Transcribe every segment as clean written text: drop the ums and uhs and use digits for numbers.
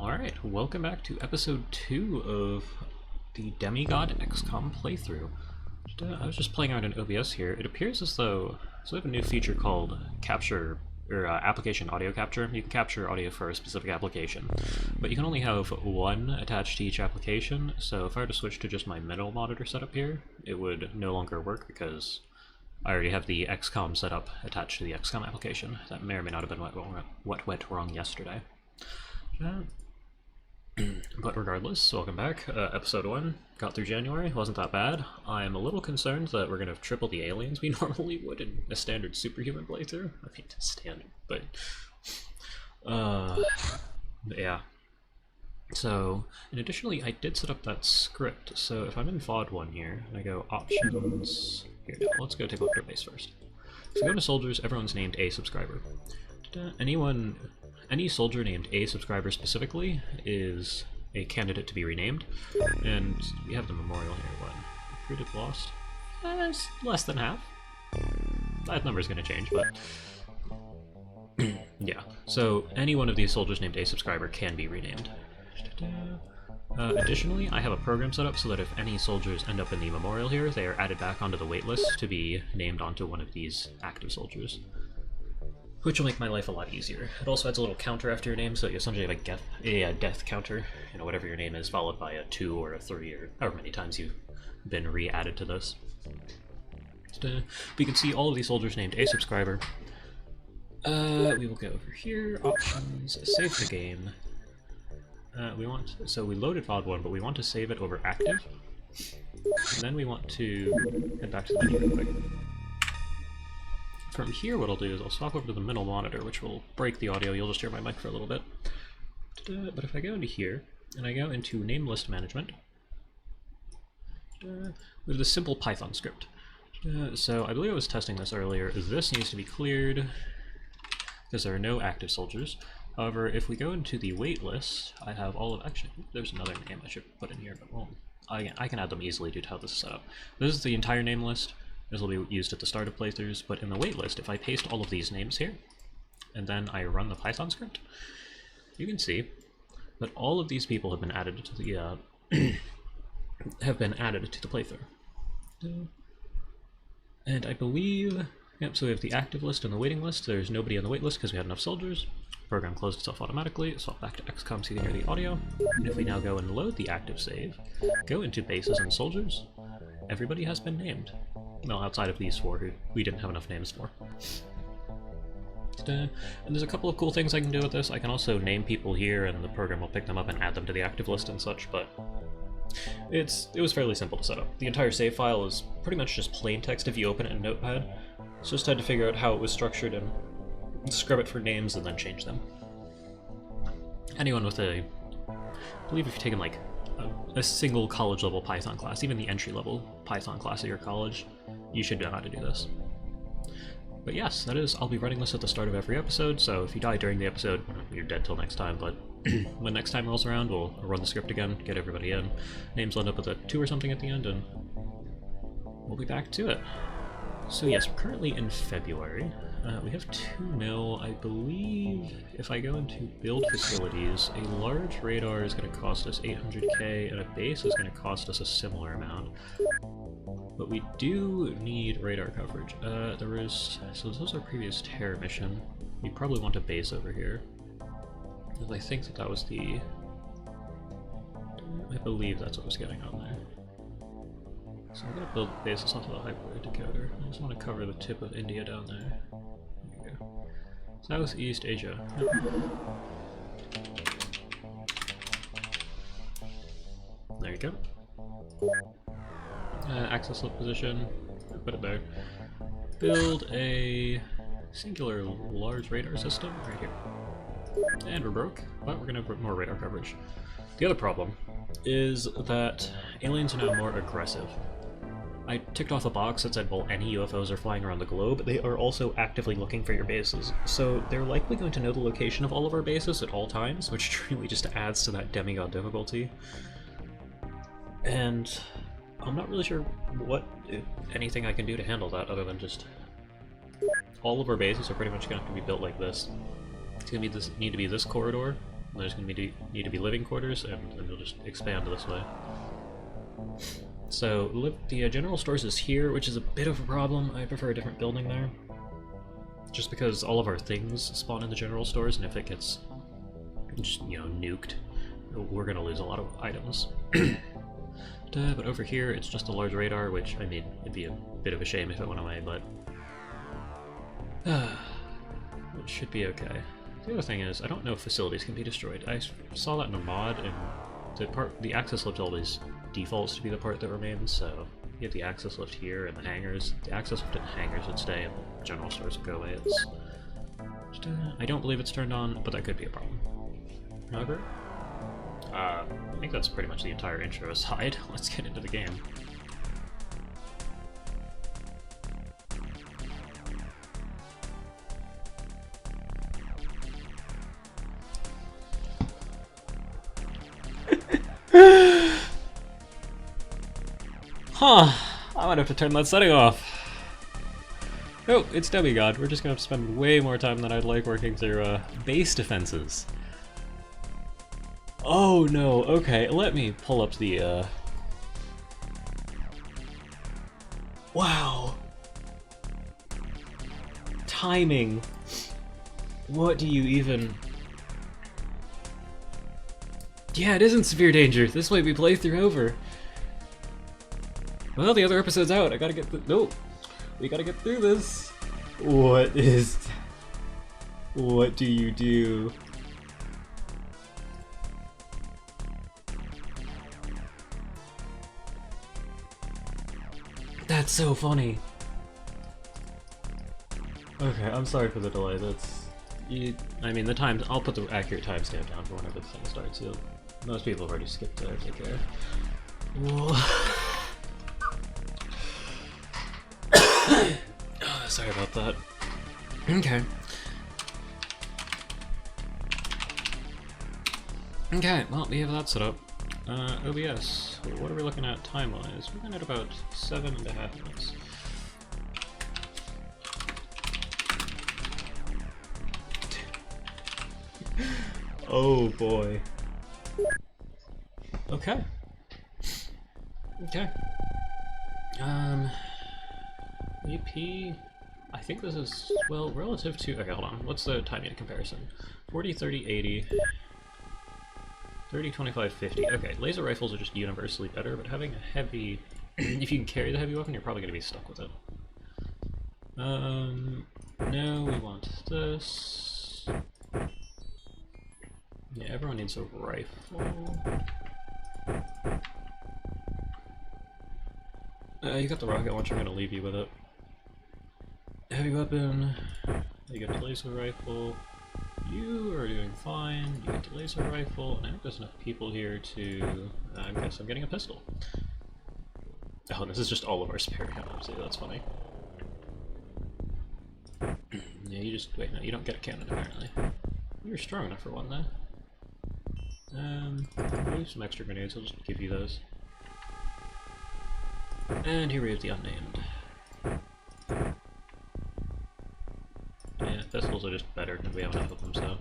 Alright, welcome back to episode 2 of the Demigod XCOM playthrough. I was just playing out in OBS here. It appears as though, so we have a new feature called capture, or application audio capture. You can capture audio for a specific application, but you can only have one attached to each application, so if I were to switch to just my middle monitor setup here, it would no longer work because I already have the XCOM setup attached to the XCOM application. That may or may not have been what went wrong yesterday. But regardless, welcome back. Episode 1, got through January, wasn't that bad. I'm a little concerned that we're going to have triple the aliens we normally would in a standard superhuman playthrough. I mean, standard, but... yeah. So, and additionally, I did set up that script, so if I'm in VOD 1 here, and I go options... Here, let's go take a look at your base first. So go to soldiers, everyone's named a subscriber. Any soldier named A subscriber specifically is a candidate to be renamed, and we have the memorial here. What? Recruited lost? It's less than half. That number is going to change, but yeah. So any one of these soldiers named A subscriber can be renamed. Additionally, I have a program set up so that if any soldiers end up in the memorial here, they are added back onto the waitlist to be named onto one of these active soldiers, which will make my life a lot easier. It also adds a little counter after your name, so you essentially have a death counter, whatever your name is, followed by a 2 or a 3, or however many times you've been re-added to this. But you can see all of these soldiers named A subscriber. We will go over here, options, save the game. So we loaded VOD 1, but we want to save it over active. And then we want to head back to the menu real quick. From here, what I'll do is I'll swap over to the middle monitor, which will break the audio. You'll just hear my mic for a little bit. But if I go into here, and I go into name list management, we have this simple Python script. So I believe I was testing this earlier. This needs to be cleared because there are no active soldiers. However, if we go into the wait list, I have all of... Actually, there's another name I should put in here, but well, I can add them easily due to how this is set up. This is the entire name list. This will be used at the start of playthroughs, but in the waitlist, if I paste all of these names here, and then I run the Python script, you can see that all of these people have been added to the playthrough. And I believe, yep. So we have the active list and the waiting list. There's nobody on the wait list because we had enough soldiers. Program closed itself automatically. Swap back to XCOM so you can hear the audio. And if we now go and load the active save, go into bases and soldiers, everybody has been named. Well, outside of these 4 who we didn't have enough names for. And there's a couple of cool things I can do with this. I can also name people here and the program will pick them up and add them to the active list and such, but it was fairly simple to set up. The entire save file is pretty much just plain text if you open it in Notepad. So just had to figure out how it was structured and scrub it for names and then change them. Anyone with I believe if you've taken like a single college level Python class, even the entry level Python class at your college, you should know how to do this. But yes, that is, I'll be running this at the start of every episode, so if you die during the episode, you're dead till next time, but when next time rolls around, we'll run the script again, get everybody in, names will end up with a 2 or something at the end, and we'll be back to it. So yes, we're currently in February. We have 2 mil. I believe if I go into build facilities, a large radar is going to cost us 800k, and a base is going to cost us a similar amount. But we do need radar coverage. So this was our previous terror mission. We probably want a base over here. Because I think that was the... I believe that's what was getting on there. So I'm going to build bases off of the hyperwave decoder. I just want to cover the tip of India down there. There you go. Southeast Asia. There you go. Access look position. Put it there. Build a singular large radar system right here. And we're broke, but we're going to put more radar coverage. The other problem is that aliens are now more aggressive. I ticked off a box that said, well, any UFOs are flying around the globe. They are also actively looking for your bases. So they're likely going to know the location of all of our bases at all times, which truly just adds to that demigod difficulty. And I'm not really sure what, if anything I can do to handle that other than just... All of our bases are pretty much going to have to be built like this. It's going to be need to be this corridor, There's going to need to be living quarters, and then you'll just expand this way. So the general stores is here, which is a bit of a problem. I prefer a different building there. Just because all of our things spawn in the general stores, and if it gets just, you know, nuked, we're going to lose a lot of items. But over here, it's just a large radar, which, I mean, it'd be a bit of a shame if it went away, but it should be okay. The other thing is, I don't know if facilities can be destroyed. I saw that in a mod, and the access lift always defaults to be the part that remains, so you have the access lift here and the hangars. The access lift and the hangars would stay, and the general stores would go away. I don't believe it's turned on, but that could be a problem. However, I think that's pretty much the entire intro aside. Let's get into the game. Huh, I might have to turn that setting off. Oh, it's Demigod. We're just gonna have to spend way more time than I'd like working through base defenses. Oh no, okay, let me pull up the wow. Timing. What do you even... Yeah, it isn't severe danger. This might be playthrough over. Well, the other episode's out. I gotta get the... No! We gotta get through this. What do you do? That's so funny. Okay, I'm sorry for the delay. I mean, the time... I'll put the accurate timestamp down for whenever the thing starts. Most people have already skipped it. Take care. Sorry about that. Okay. Okay, well, we have that set up. OBS, what are we looking at time-wise? We're looking at about 7.5 minutes. Oh boy. Okay. Okay. EP... I think this is, well, relative to... Okay, hold on. What's the time unit comparison? 40, 30, 80... 30, 25, 50. Okay, laser rifles are just universally better, but having a heavy... if you can carry the heavy weapon, you're probably going to be stuck with it. No, we want this... Yeah, everyone needs a rifle. You got the rocket launcher, I'm going to leave you with it. Heavy weapon, you get the laser rifle. You are doing fine, you get the laser rifle, and I think there's enough people here to... I guess I'm getting a pistol. Oh, this is just all of our spare guns, see, that's funny. Yeah, you just... wait, no, you don't get a cannon apparently. You're strong enough for one, though. Maybe some extra grenades, I'll just give you those. And here we have the unnamed. Yeah, pistols are just better because we have enough of them, so...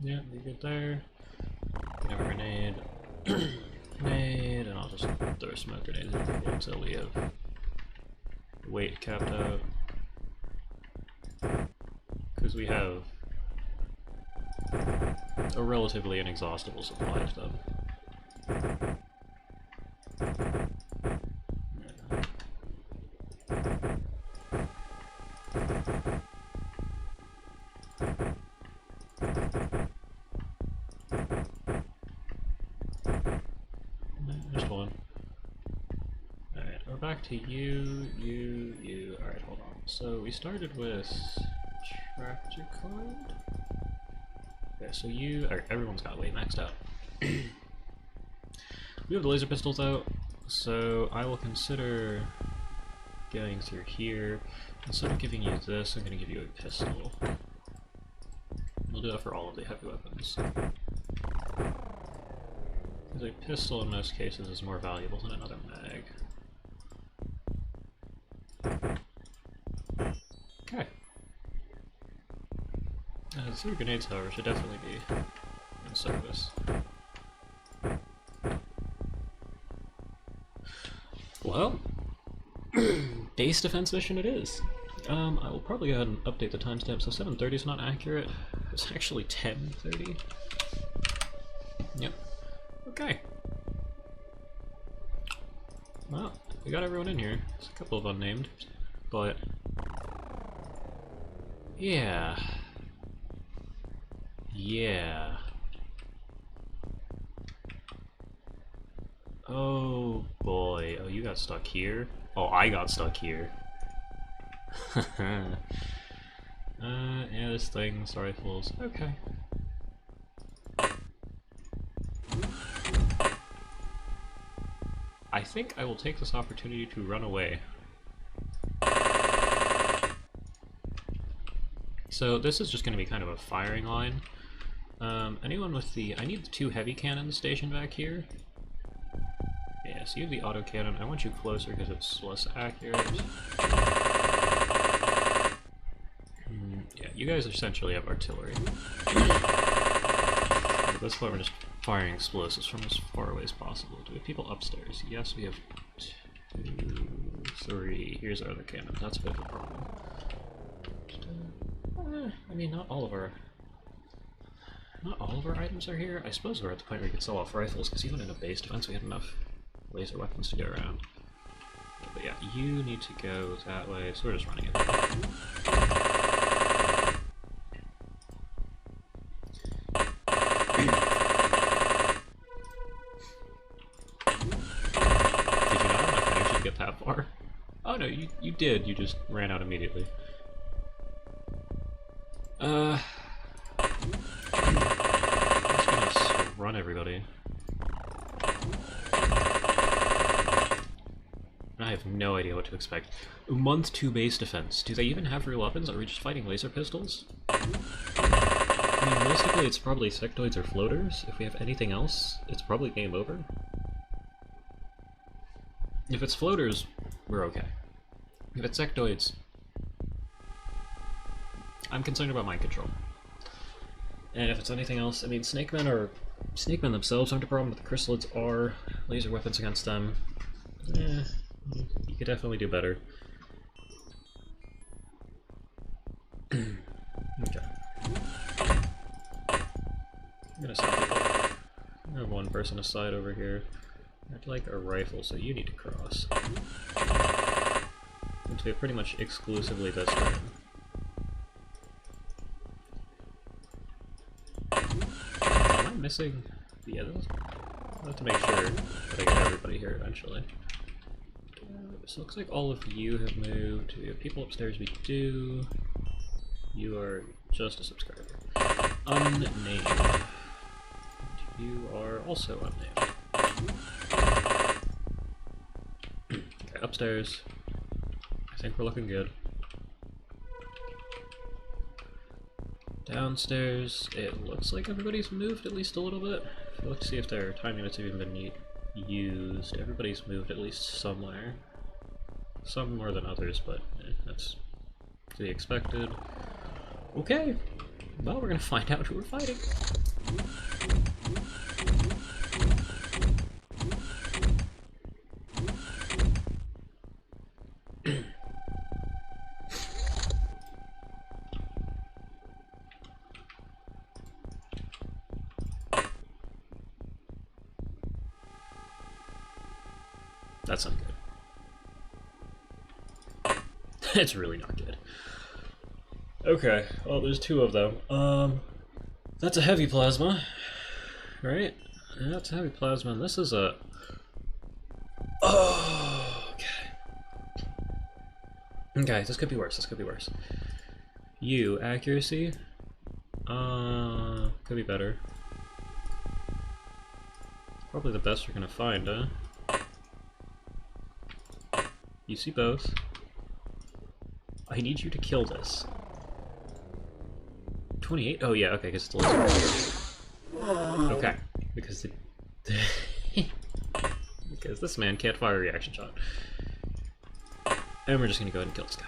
Yeah, you get there. Have a grenade. Grenade, and I'll just throw a smoke grenade at people until we have weight capped out. Because we have a relatively inexhaustible supply of them. Just one. Alright, we're back to you. Alright, hold on. So we started with tractor card. Okay, so alright, everyone's got weight maxed out. We have the laser pistols out, so I will consider going through here. Instead of giving you this, I'm going to give you a pistol. We'll do that for all of the heavy weapons. Because a pistol in most cases is more valuable than another mag. Okay. 3 grenades, however, should definitely be in service. Well, base defense mission it is. I will probably go ahead and update the timestamp, so 7:30 is not accurate. It's actually 10:30. Yep. Okay. Well, we got everyone in here. There's a couple of unnamed, but yeah. Yeah. Oh boy. Oh, you got stuck here? Oh, I got stuck here. Yeah, this thing's rifles. Okay. I think I will take this opportunity to run away. So this is just going to be kind of a firing line. Anyone with the... I need the 2 heavy cannons stationed back here. Yeah, so you have the autocannon. I want you closer because it's less accurate. Yeah, you guys essentially have artillery. At this point we're just firing explosives from as far away as possible. Do we have people upstairs? Yes, we have 2, 3. Here's our other cannon. That's a bit of a problem. I mean, not all of our items are here. I suppose we're at the point where we can sell off rifles, because even in a base defense we have enough laser weapons to go around. But yeah, you need to go that way, so we're just running it. Did you not have enough energy to get that far? Oh no, you did, you just ran out immediately. I'm just gonna run everybody. I have no idea what to expect. Month 2 base defense. Do they even have real weapons? Are we just fighting laser pistols? I mean, realistically it's probably sectoids or floaters. If we have anything else, it's probably game over. If it's floaters, we're okay. If it's sectoids, I'm concerned about mind control. And if it's anything else, I mean, snake men themselves aren't a problem, but the chrysalids are. Laser weapons against them. You could definitely do better. Okay. I'm gonna send people. I have 1 person aside over here. I'd like a rifle, so you need to cross. Since we have pretty much exclusively this turn. Am I missing the others? I'll have to make sure that I get everybody here eventually. So it looks like all of you have moved. We have people upstairs, we do. You are just a subscriber. Unnamed. You are also unnamed. Okay, upstairs. I think we're looking good. Downstairs, it looks like everybody's moved at least a little bit. If you look to see if their time units have even been used, everybody's moved at least somewhere. Some more than others, but that's to be expected. Okay, well, we're gonna find out who we're fighting. That's not good. It's really not good. Okay, well, there's 2 of them. That's a heavy plasma, right? Yeah, that's a heavy plasma, and this is a... Oh, okay. Okay, this could be worse, this could be worse. You, accuracy? Could be better. Probably the best we're gonna find, huh? You see both. I need you to kill this. 28? Oh yeah, okay, because it's a laser. Okay, because Because this man can't fire a reaction shot. And we're just gonna go ahead and kill this guy.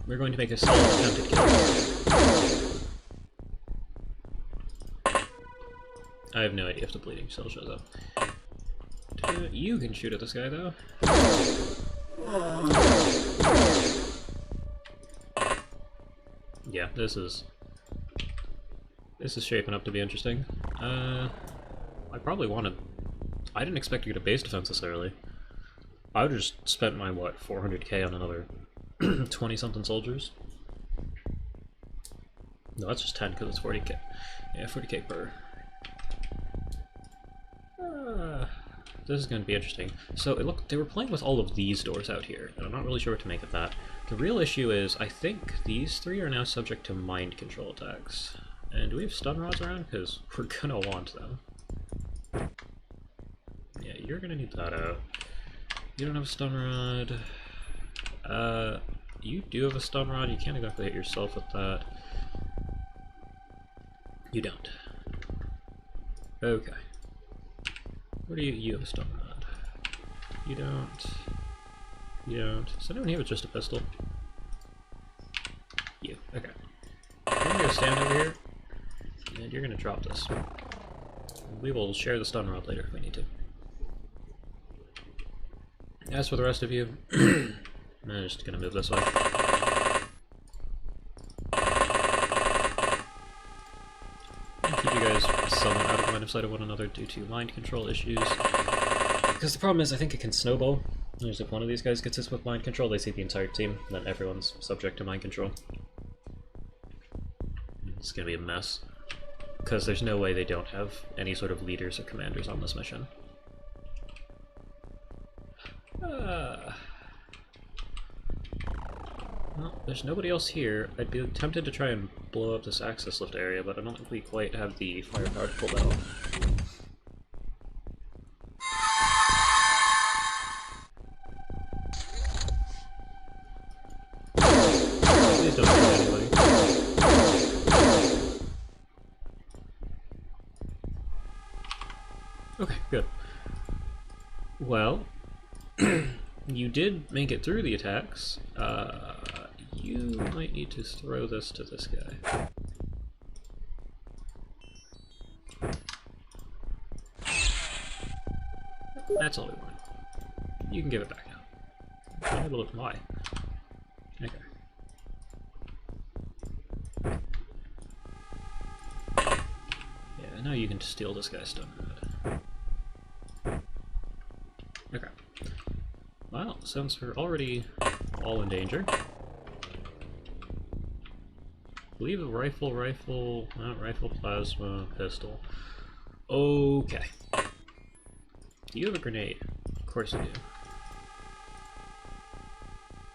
We're going to make a solid attempt at killing. I have no idea if the bleeding still shows up. You can shoot at this guy, though. Yeah, this is shaping up to be interesting. I probably wanted... I didn't expect to get a base defense this early. I would have just spent my, what, 400k on another 20-something soldiers? No, that's just 10 because it's 40k. Yeah, 40k per. This is going to be interesting. So, look, they were playing with all of these doors out here, and I'm not really sure what to make of that. The real issue is, I think these three are now subject to mind control attacks. And do we have stun rods around? Because we're going to want them. Yeah, you're going to need that out. You don't have a stun rod. You do have a stun rod. You can't exactly hit yourself with that. You don't. Okay. What do you... You have a stun rod. You don't. You don't. Is anyone here with just a pistol? You. Okay. You're gonna go stand over here, and you're gonna drop this. We will share the stun rod later if we need to. As for the rest of you, I'm just gonna move this way. Keep you guys somewhat out of line of sight of one another due to mind control issues. Because the problem is, I think it can snowball. There's if one of these guys gets hit with mind control, they see the entire team, then everyone's subject to mind control. It's gonna be a mess. Because there's no way they don't have any sort of leaders or commanders on this mission. Well, there's nobody else here. I'd be tempted to try and blow up this access lift area, but I don't think we quite have the firepower to pull that off. Please don't kill anybody. Okay, good. Well, you did make it through the attacks. You might need to throw this to this guy. That's all we want. You can give it back out. I'm able to lie. Okay. Yeah, now you can steal this guy's stun rod. Okay. Well, since we're already all in danger, I believe a rifle, plasma, pistol. Okay. Do you have a grenade? Of course you do.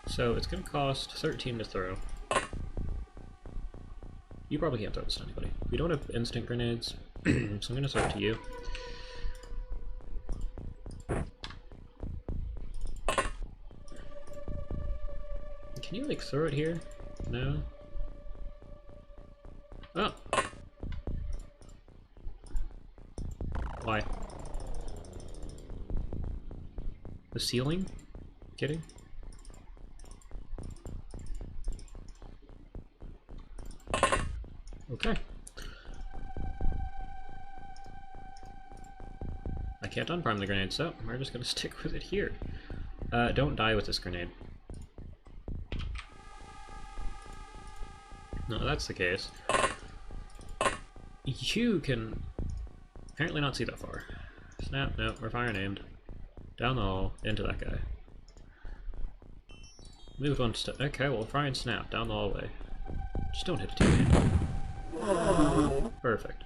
So it's going to cost 13 to throw. You probably can't throw this to anybody. We don't have instant grenades, so I'm going to throw it to you. Can you, like, throw it here? No? Oh! Why? The ceiling? Kidding? Okay. I can't unprime the grenade, so we're just gonna stick with it here. Don't die with this grenade. No, that's the case. You can apparently not see that far. Snap, no, we're firing aimed. Down the hall, into that guy. Move one step. Okay, well, fire and snap, down the hallway. Just don't hit a teammate. Perfect.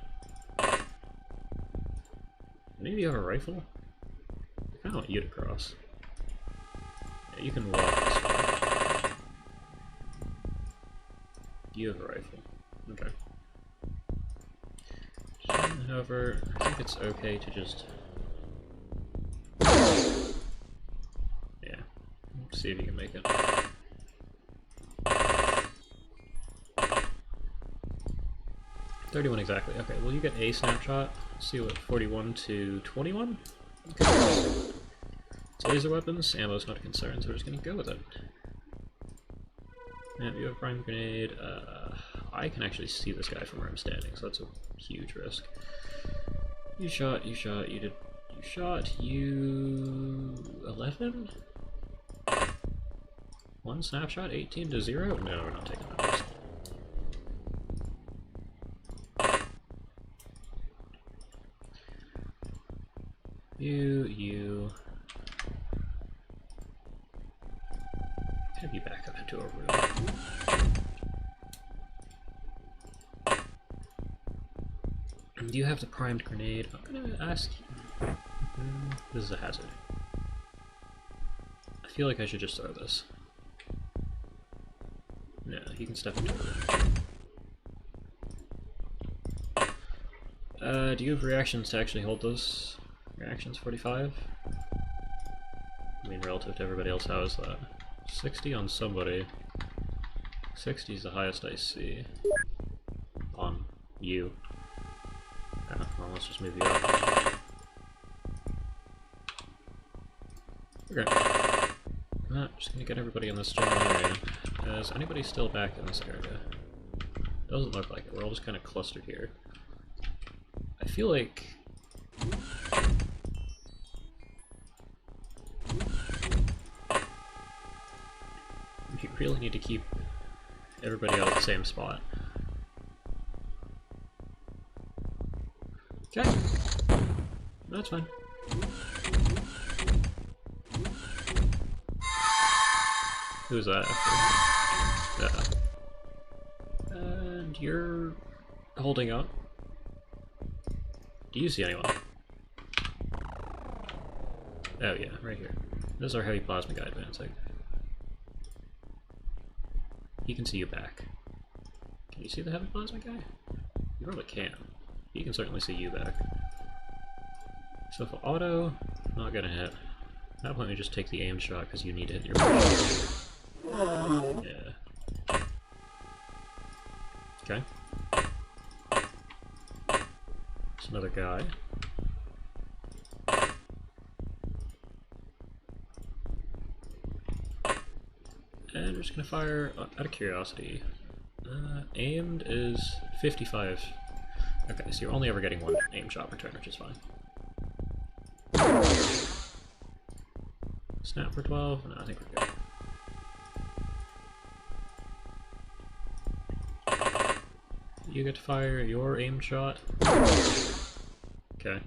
Maybe you have a rifle? I kinda want you to cross. Yeah, you can walk this way. You have a rifle. Okay. However, I think it's okay to just... Yeah. Let's see if you can make it. $31 exactly. Okay, well you get a snapshot. Let's see what 41 to 21? It's laser weapons, ammo's not a concern, so we're just gonna go with it. And you have a prime grenade. I can actually see this guy from where I'm standing, so that's a huge risk. You shot, you shot, you did. You shot, you. 11? One snapshot, 18 to 0? No, we're not taking that risk. You. Have you back up into a room? Do you have the primed grenade? I'm gonna ask you. This is a hazard. I feel like I should just throw this. No, you can step into a room. Do you have reactions to actually hold those? Reactions 45? I mean, relative to everybody else, how is that? 60 on somebody. 60 is the highest I see. On you. Oh, well, let's just move you up. Okay. I'm just gonna get everybody in this general area. Is anybody still back in this area? Doesn't look like it. We're all just kind of clustered here. I feel like... we really need to keep everybody out of the same spot. Okay. That's fine. Who's that? And you're holding up. Do you see anyone? Oh yeah, right here. This is our heavy plasma guy advancing. He can see you back. Can you see the heavy plasma guy? You probably can. He can certainly see you back. So for auto, not gonna hit. At that point we just take the aim shot because you need to hit your yeah. Okay. There's another guy. And we're just gonna fire out of curiosity. Aimed is 55. Okay, so you're only ever getting one aim shot return, which is fine. Snap for 12? No, I think we're good. You get to fire your aim shot. Okay.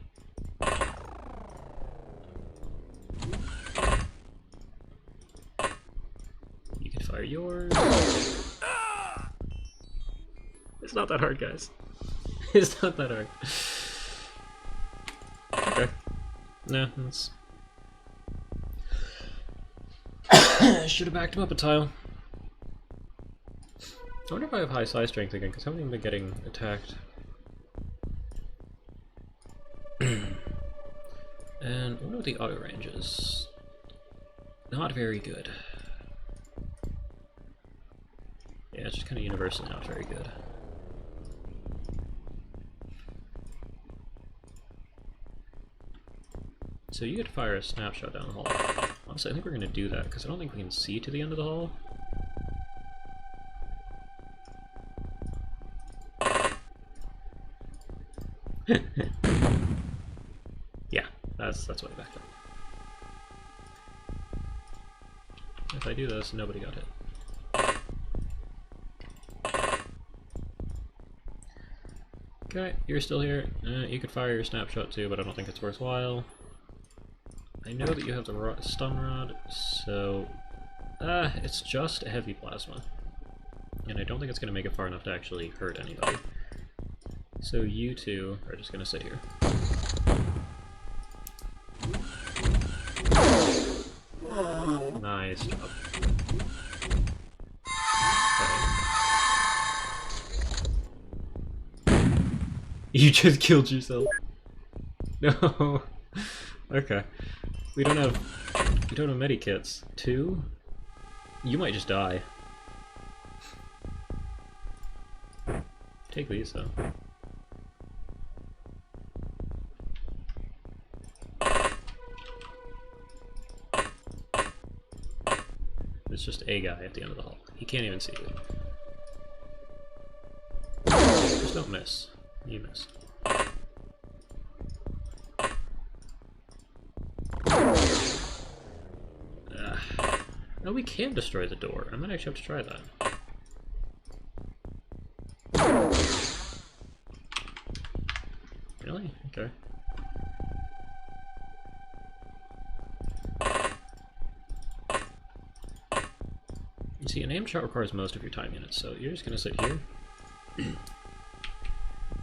You can fire yours. It's not that hard, guys. It's not that hard. Okay. No, that's... should have backed him up a tile. I wonder if I have high size strength again, because I haven't even been getting attacked. And I wonder what the auto range is. Not very good. Yeah, it's just kind of universally not very good. So you get to fire a snapshot down the hall. Honestly, I think we're going to do that, because I don't think we can see to the end of the hall. Yeah, that's way back up. If I do this, nobody got hit. Okay, you're still here. You could fire your snapshot too, but I don't think it's worthwhile. I know that you have the stun rod, so it's just a heavy plasma. And I don't think it's going to make it far enough to actually hurt anybody. So you two are just going to sit here. Nice job. Okay. You just killed yourself. No. Okay. We don't have medikits. 2? You might just die. Take these though. just a guy at the end of the hall. He can't even see you. Just don't miss. You missed. No, we can destroy the door. I might actually have to try that. Really? Okay. You see, a name shot requires most of your time units, so you're just gonna sit here, and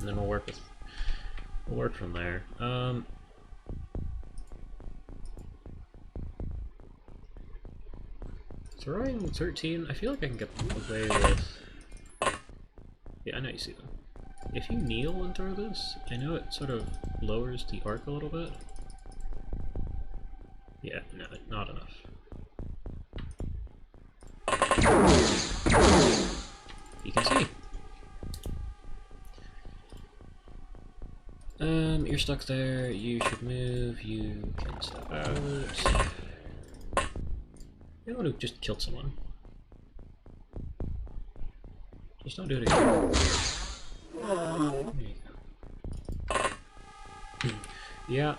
then we'll work from there. Throwing 13, I feel like I can get away with... Yeah, I know you see them. If you kneel and throw this, I know it sort of lowers the arc a little bit. Yeah, no, not enough. You can see. You're stuck there, you should move, you can step out. You want to just killed someone. Just don't do it again. There you go. Yeah,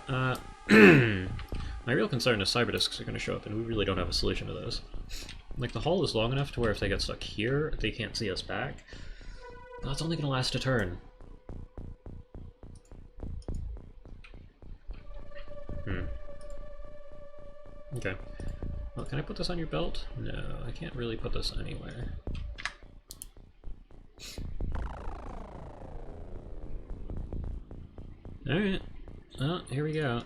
my real concern is cyber discs are going to show up, and we really don't have a solution to those. Like, the hall is long enough to where if they get stuck here, they can't see us back. But that's only going to last a turn. Okay. Well, can I put this on your belt? No, I can't really put this anywhere. Alright. Well, here we go.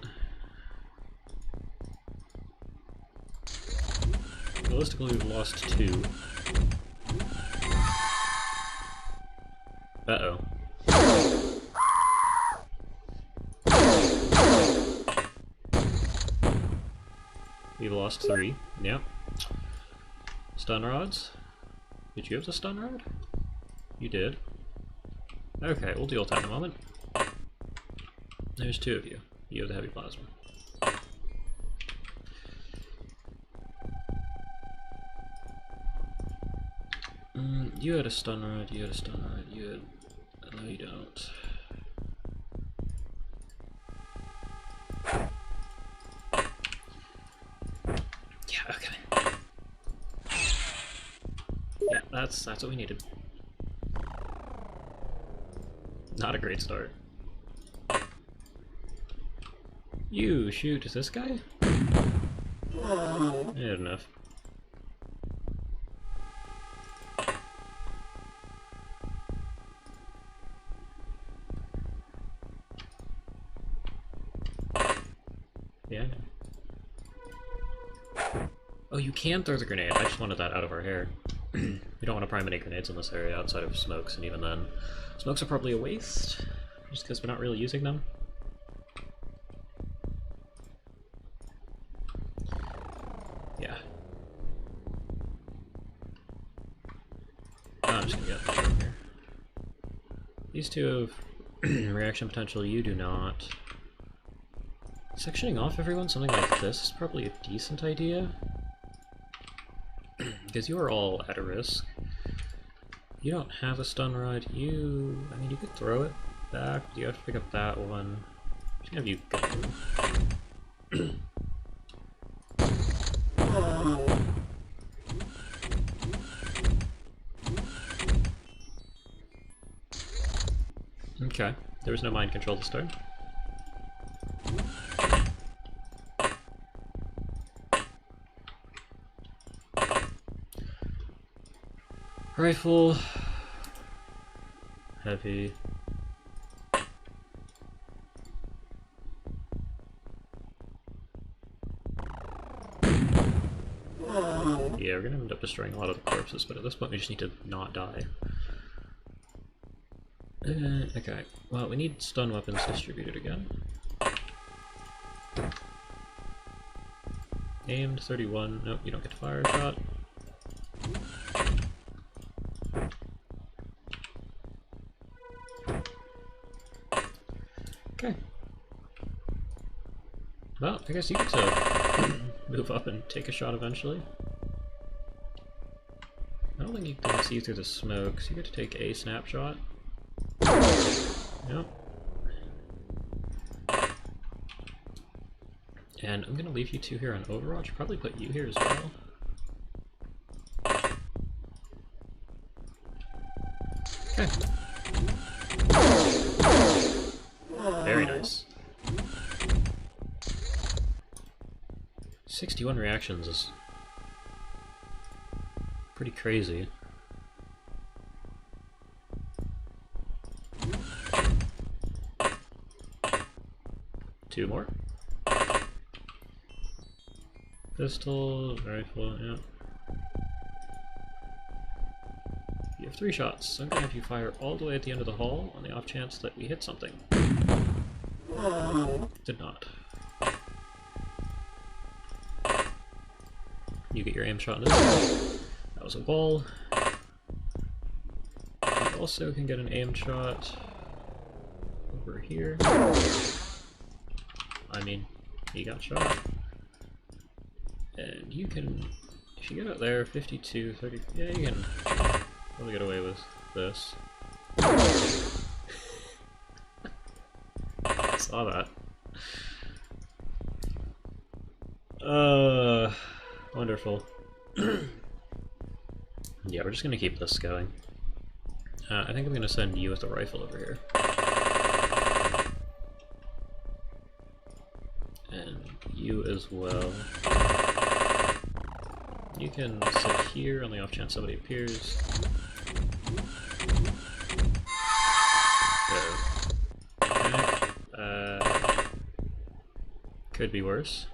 Realistically, we've lost 2. Uh-oh. We've lost 3. Yep. Stun rods? Did you have the stun rod? You did. Okay, we'll deal with that in a moment. There's 2 of you. You have the heavy plasma. You had a stun rod, you had a stun rod, you had... No, you don't. Yeah, okay. Yeah, that's what we needed. Not a great start. You shoot this guy? I had enough. Yeah, I know. Oh, you can throw the grenade. I just wanted that out of our hair. We don't want to prime any grenades in this area outside of smokes, and even then, smokes are probably a waste, just because we're not really using them. Yeah. Oh, I'm just gonna get that here. These 2 have reaction potential, you do not. Sectioning off everyone, something like this, is probably a decent idea. Because you are all at a risk. You don't have a stun rod, I mean, you could throw it back, but you have to pick up that one. I'm just gonna have you go. Okay, there was no mind control this turn. Rifle, heavy. Yeah, we're gonna end up destroying a lot of the corpses, but at this point we just need to not die. Okay, well, we need stun weapons distributed again. Aimed, 31. Nope, you don't get to fire a shot. Okay. Well, I guess you get to move up and take a shot eventually. don't think you can see through the smoke, so you get to take a snapshot. Yep. And I'm gonna leave you two here on Overwatch, probably put you here as well. Okay. Very nice. 61 reactions is pretty crazy. Two more. Pistol, rifle, yeah. You have 3 shots, so I'm gonna have you fire all the way at the end of the hall on the off chance that we hit something. Did not. You get your aim shot in this. That was a wall. You also can get an aim shot over here. I mean, he got shot. And you can, if you get out there, 52, 30, yeah, you can probably get away with this. Saw that. Wonderful. Yeah, we're just gonna keep this going. I think I'm gonna send you with the rifle over here. And you as well. You can sit here on the off chance somebody appears. Okay. Could be worse.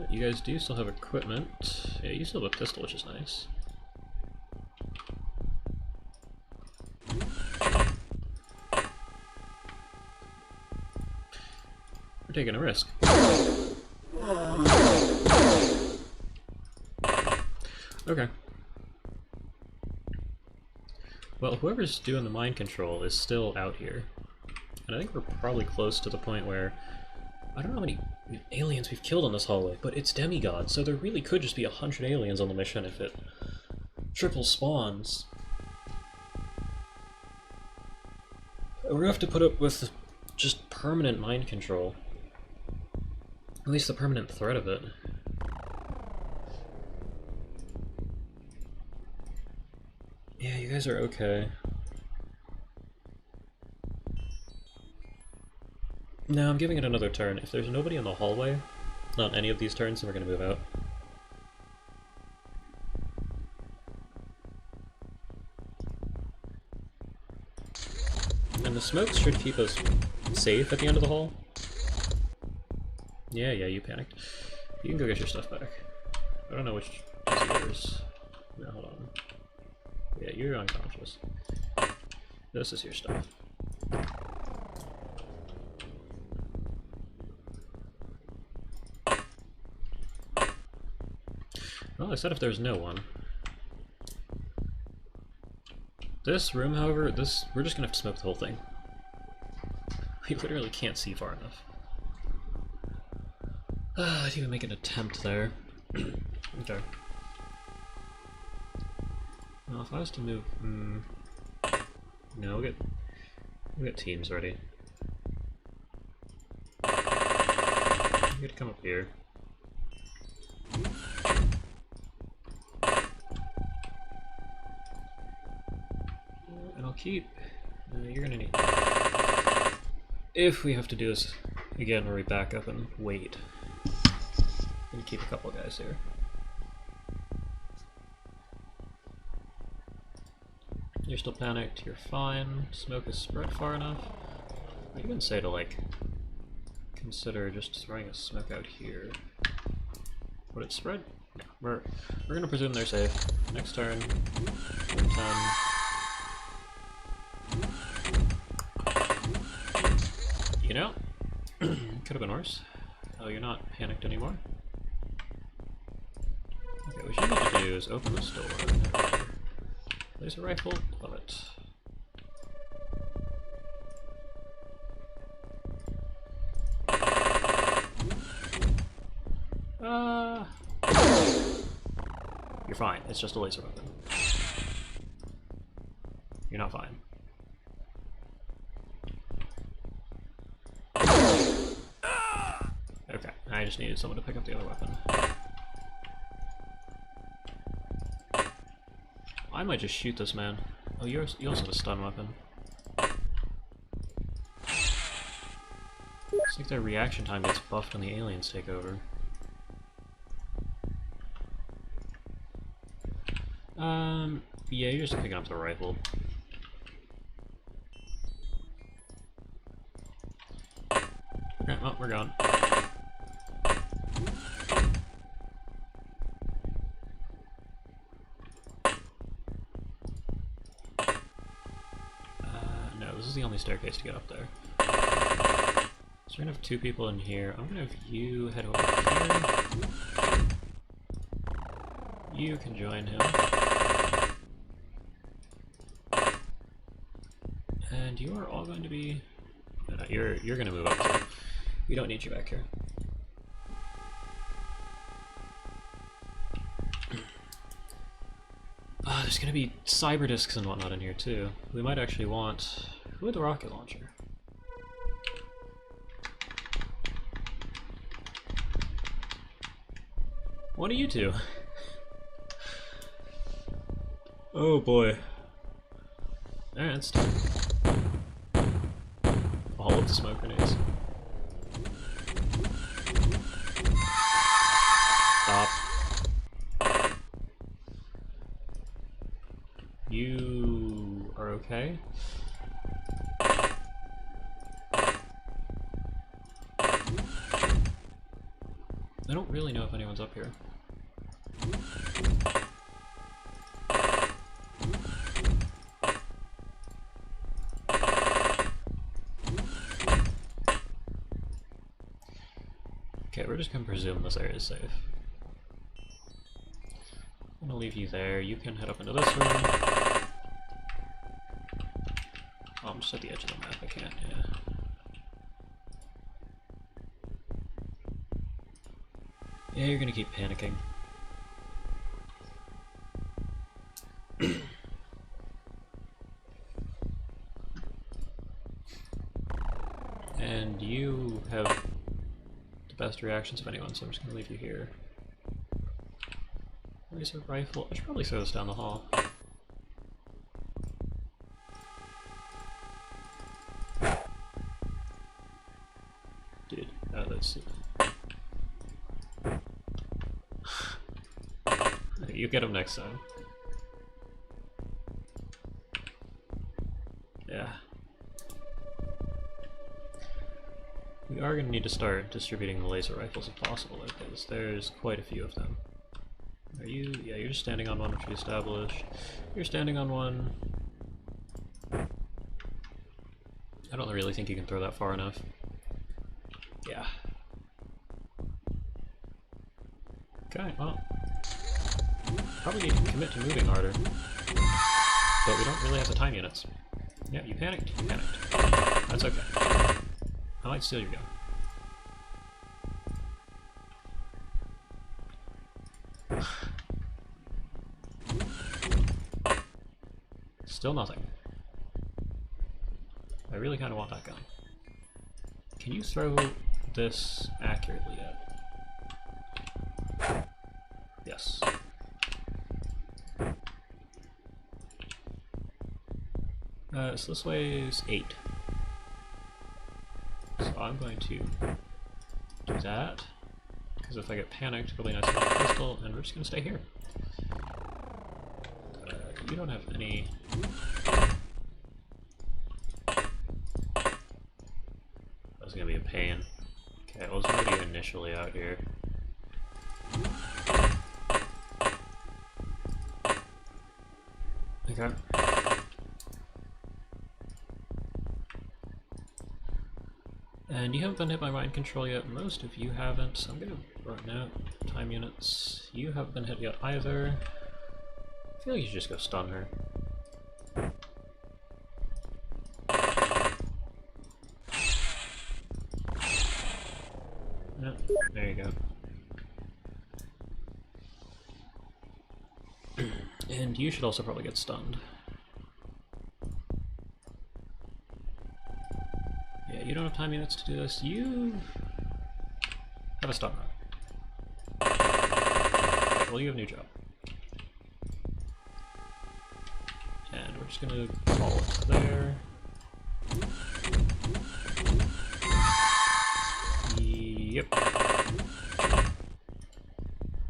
You guys do still have equipment. Yeah, you still have a pistol, which is nice. We're taking a risk. Okay. Well, whoever's doing the mind control is still out here. And I think we're probably close to the point where I don't know how many aliens we've killed on this hallway, but it's Demigod, so there really could just be 100 aliens on the mission if it triple spawns. We're gonna have to put up with just permanent mind control. At least the permanent threat of it. Yeah, you guys are okay. No, I'm giving it another turn. If there's nobody in the hallway, not any of these turns, then we're gonna move out. And the smokes should keep us safe at the end of the hall. Yeah, you panicked. You can go get your stuff back. I don't know which is yours. No, hold on. Yeah, you're unconscious. This is your stuff. Well, I said if there's no one. This room, however, we're just gonna have to smoke the whole thing. We literally can't see far enough. I didn't even make an attempt there. Okay. Well, if I was to move... no, we'll get teams ready. You gotta come up here. And I'll keep... you're gonna need... If we have to do this again where we back up and wait. I'm gonna keep a couple guys here. You're still panicked, you're fine. Smoke is spread far enough. I even say to, like, consider just throwing a smoke out here. Would it spread? No. We're gonna presume they're safe. Next turn. Turn 10. You know? Could have been worse. Oh, you're not panicked anymore? Okay, what you need to do is open this door. There's a rifle. Love it. You're You're fine. It's just a laser weapon. You're not fine. Okay, I just needed someone to pick up the other weapon. I might just shoot this man. Oh, you also have a stun weapon. It's like their reaction time gets buffed when the aliens take over. Yeah, you're just picking up the rifle. Okay, well, we're gone. No, this is the only staircase to get up there. So we're gonna have two people in here. I'm gonna have you head over here. You can join him. And you are all going to be... No, you're going to move up too. We don't need you back here. There's going to be cyber discs and whatnot in here too. We might actually want... Who had the rocket launcher? What are you two? Oh boy. Alright, let's start. All of the smoke grenades. Stop. You are okay? I don't really know if anyone's up here. Okay, we're just gonna presume this area is safe. I'm gonna leave you there. You can head up into this room. Oh, I'm just at the edge of the map. I can't, yeah. Yeah, you're gonna keep panicking. And you have the best reactions of anyone, so I'm just gonna leave you here. Where's a rifle? I should probably throw this down the hall. Dude, that's... You get him next time. Yeah. We are going to need to start distributing the laser rifles if possible, because there's quite a few of them. Are you? Yeah, you're just standing on one, which we established. You're standing on one. I don't really think you can throw that far enough. Yeah. Okay, well. Probably need to commit to moving harder. But we don't really have the time units. Yeah, you panicked. You panicked. That's okay. I might steal your gun. Still nothing. I really kind of want that gun. Can you throw this accurately yet? Yes. So this weighs 8. So I'm going to do that, because if I get panicked, it'll be nice to have a pistol, and we're just going to stay here. You don't have any... That's going to be a pain. Okay, I was already initially out here. Okay. And you haven't been hit by mind control yet. Most of you haven't, so I'm gonna run out time units. You haven't been hit yet either. I feel like you should just go stun her. Yep, there you go. And you should also probably get stunned. Yeah, you don't have time units to do this. You have a stun run. Okay, well, you have a new job. And we're just gonna call it there. Yep.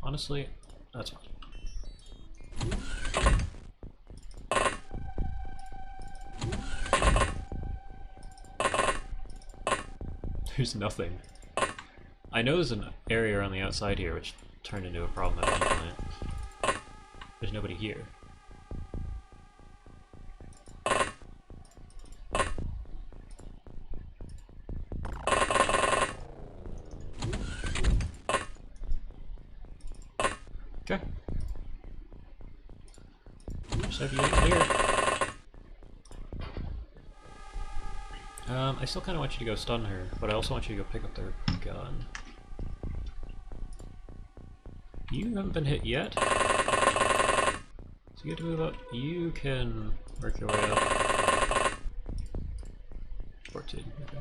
Honestly, that's fine. There's nothing. I know there's an area around the outside here which turned into a problem at one point. There's nobody here. Okay. Just have you clear. I still kind of want you to go stun her, but I also want you to go pick up their gun. You haven't been hit yet, so you have to move up. You can work your way up. 14. Okay.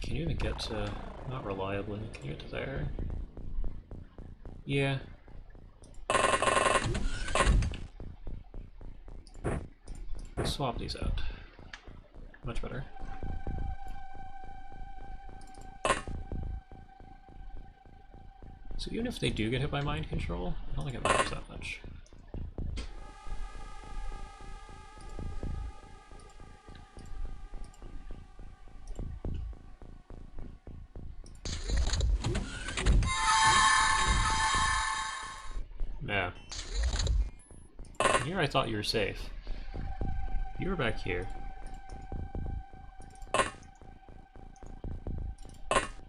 Can you even get to... not reliably, can you get to there? Yeah. Swap these out. Much better. So even if they do get hit by mind control, I don't think it matters that much. Yeah. Here I thought you were safe. You were back here.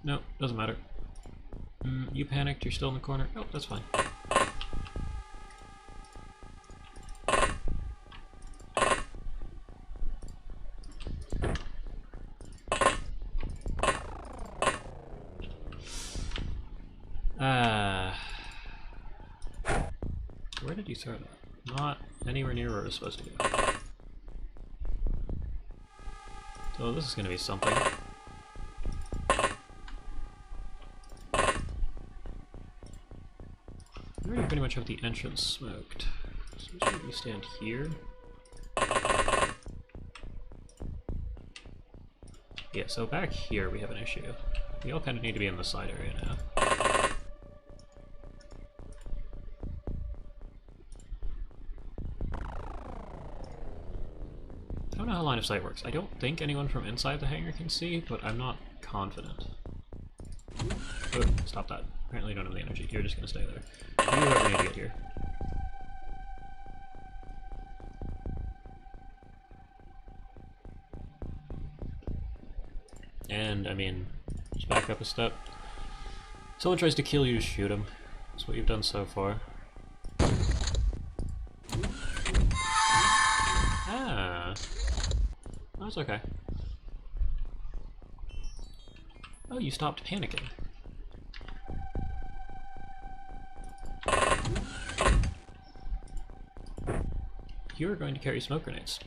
No, doesn't matter. You panicked, you're still in the corner. Oh, that's fine. Where did you throw that? Not anywhere near where it was supposed to go. So this is going to be something. We already pretty much have the entrance smoked. So just maybe stand here. Yeah, so back here we have an issue. We all kind of need to be in the side area now. I don't know how line of sight works. I don't think anyone from inside the hangar can see, but I'm not confident. Oh, stop that. Apparently you don't have the energy. You're just gonna stay there. You whoever need to get here. And, I mean, just back up a step. Someone tries to kill you, just shoot him. That's what you've done so far. Ah. That's okay. Oh, you stopped panicking. You're going to carry smoke grenades.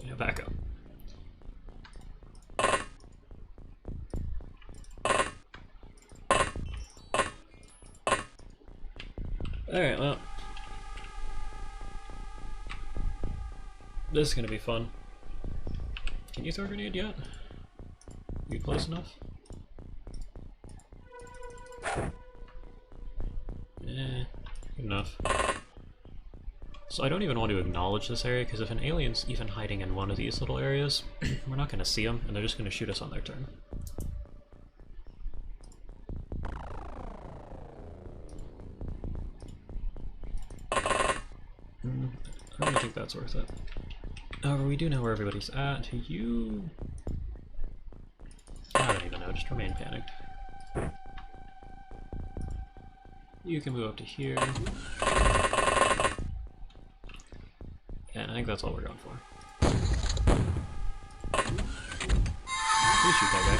Yeah, back up. Alright, well. This is gonna be fun. Can you throw a grenade yet? You close enough? Good enough. So I don't even want to acknowledge this area, because if an alien's even hiding in one of these little areas, we're not gonna see them, and they're just gonna shoot us on their turn. I don't think that's worth it. However, we do know where everybody's at. You I don't even know, just remain panicked. You can move up to here. And I think that's all we're going for. Please shoot that guy.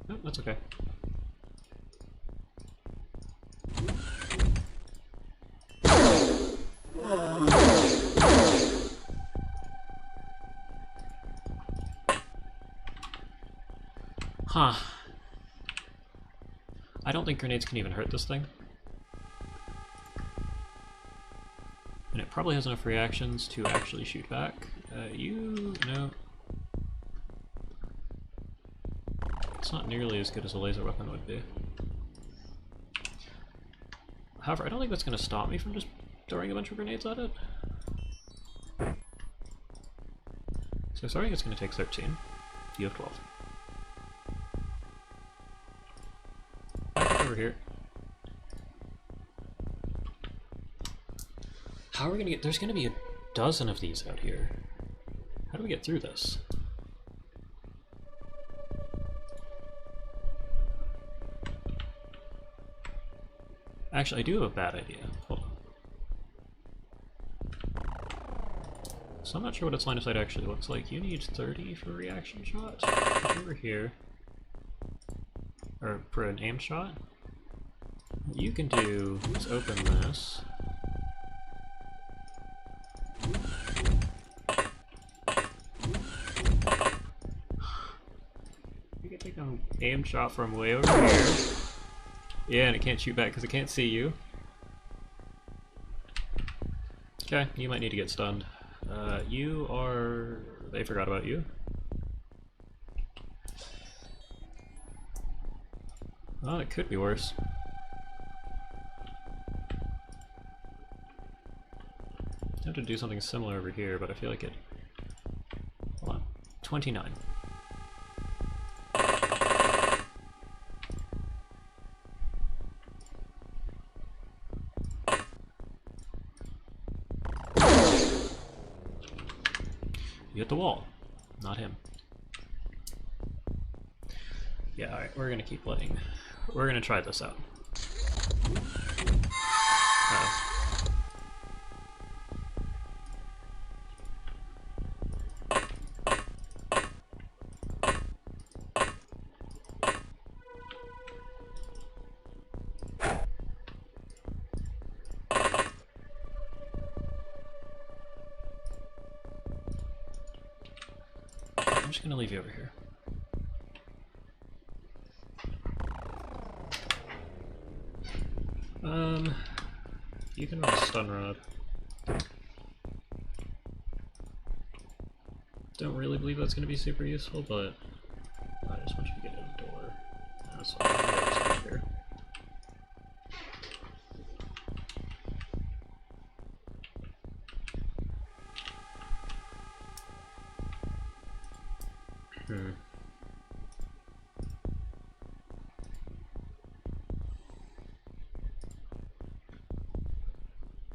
Nope, that's okay. Huh. I don't think grenades can even hurt this thing. And it probably has enough reactions to actually shoot back. No. It's not nearly as good as a laser weapon would be. However, I don't think that's going to stop me from just throwing a bunch of grenades at it. So starting it's going to take 13. You have 12. Back over here. How are we going to get... There's going to be a dozen of these out here. How do we get through this? Actually, I do have a bad idea. Hold on. So I'm not sure what its line of sight actually looks like. You need 30 for a reaction shot. Over here. Or for an aim shot. What you can do is open this. You can take an aim shot from way over here. Yeah, and it can't shoot back because it can't see you. Okay, you might need to get stunned. You are... They forgot about you. Well, it could be worse. I have to do something similar over here, but I feel like it... Hold on. 29. You hit the wall, not him. Yeah, alright, we're gonna keep letting... We're gonna try this out. I'm just gonna leave you over here. You can run a stun rod. Don't really believe that's gonna be super useful, but I just want you to get in the door. That's what I'm here.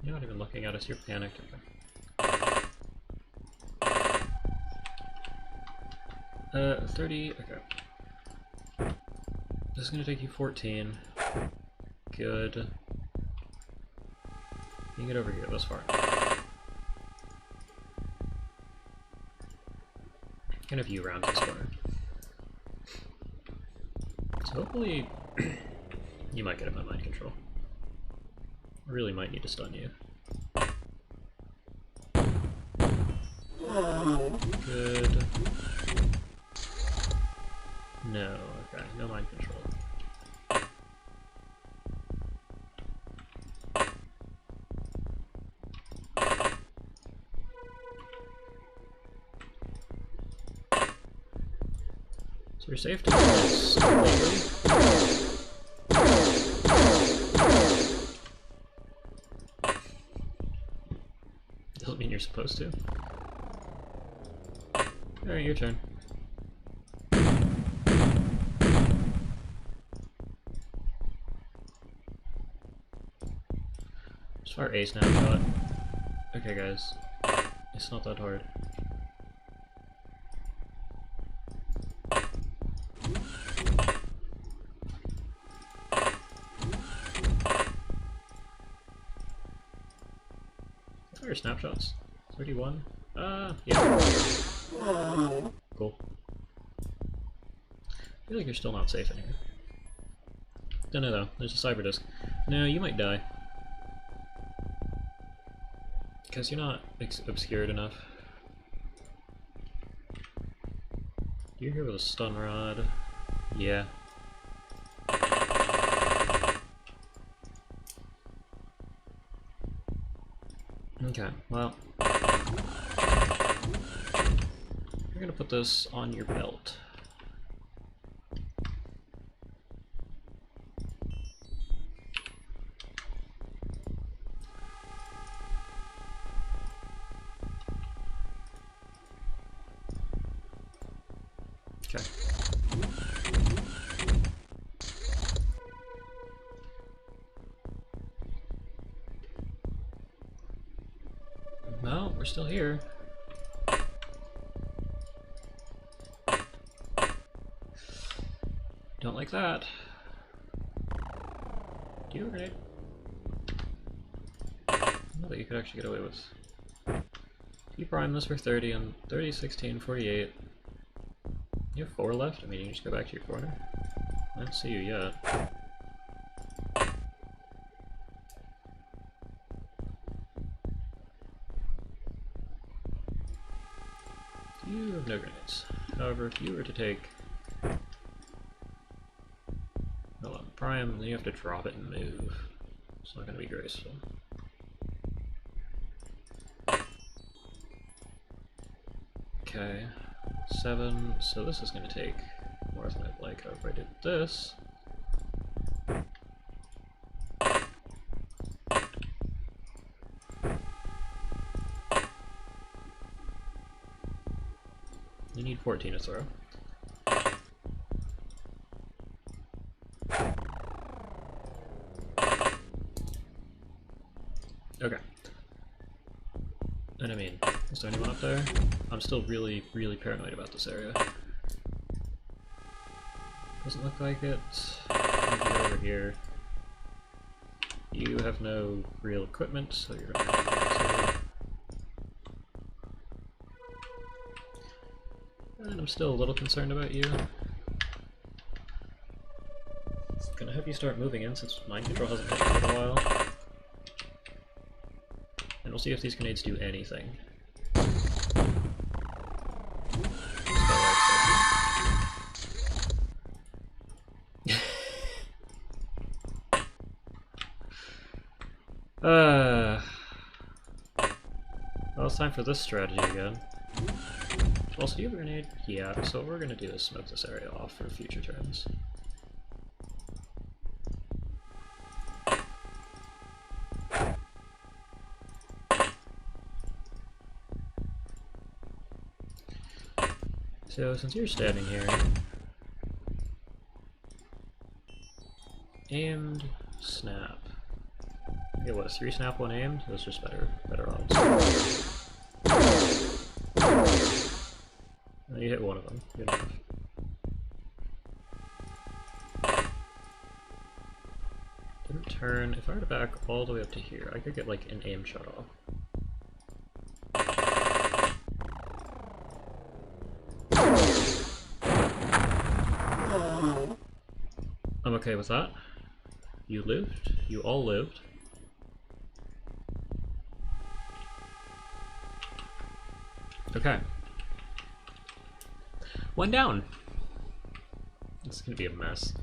You're not even looking at us, you're panicked. Okay. 30, okay. This is gonna take you 14. Good. You can get over here, that's far. Kind of you around this corner. So hopefully you might get him on mind control. I really might need to stun you. Good. No, okay, no mind control. So you're safe to do this slowly. Doesn't mean you're supposed to. Alright, your turn. Just fire a snapshot. Okay guys, it's not that hard. are snapshots? 31? Yeah. Cool. I feel like you're still not safe in here. Don't know though, there's a cyber disk. No, you might die. Because you're not obscured enough. You're here with a stun rod. Yeah. Okay, well. We're gonna put this on your belt. Okay. Well, we're still here. Don't like that. Do you have a grenade? I know that you could actually get away with. You prime this for 30 and 30, 16, 48. You have 4 left? I mean, you can just go back to your corner. I don't see you yet. You have no grenades. However, if you were to take... Hold on, prime, then you have to drop it and move. It's not going to be graceful. Okay, 7, so this is going to take more than I'd like. However, I did this. You need 14 to throw. Okay. And I mean, is there anyone up there? I'm still really, really paranoid about this area. Doesn't look like it. Maybe over here. You have no real equipment, so you're gonna have to... And I'm still a little concerned about you. Gonna have you start moving in since mind control hasn't hit for a while. And we'll see if these grenades do anything. Well, it's time for this strategy again. Also, do you have a grenade? Yeah, so what we're gonna do is smoke this area off for future turns. So, since you're standing here, aimed, snap. Okay, what, 3 snap, 1 aimed? That's just better odds. You hit one of them, good enough. Didn't turn. If I were to back all the way up to here, I could get like an aim shot off. I'm okay with that. You lived. You all lived. Okay. 1 down. It's gonna be a mess.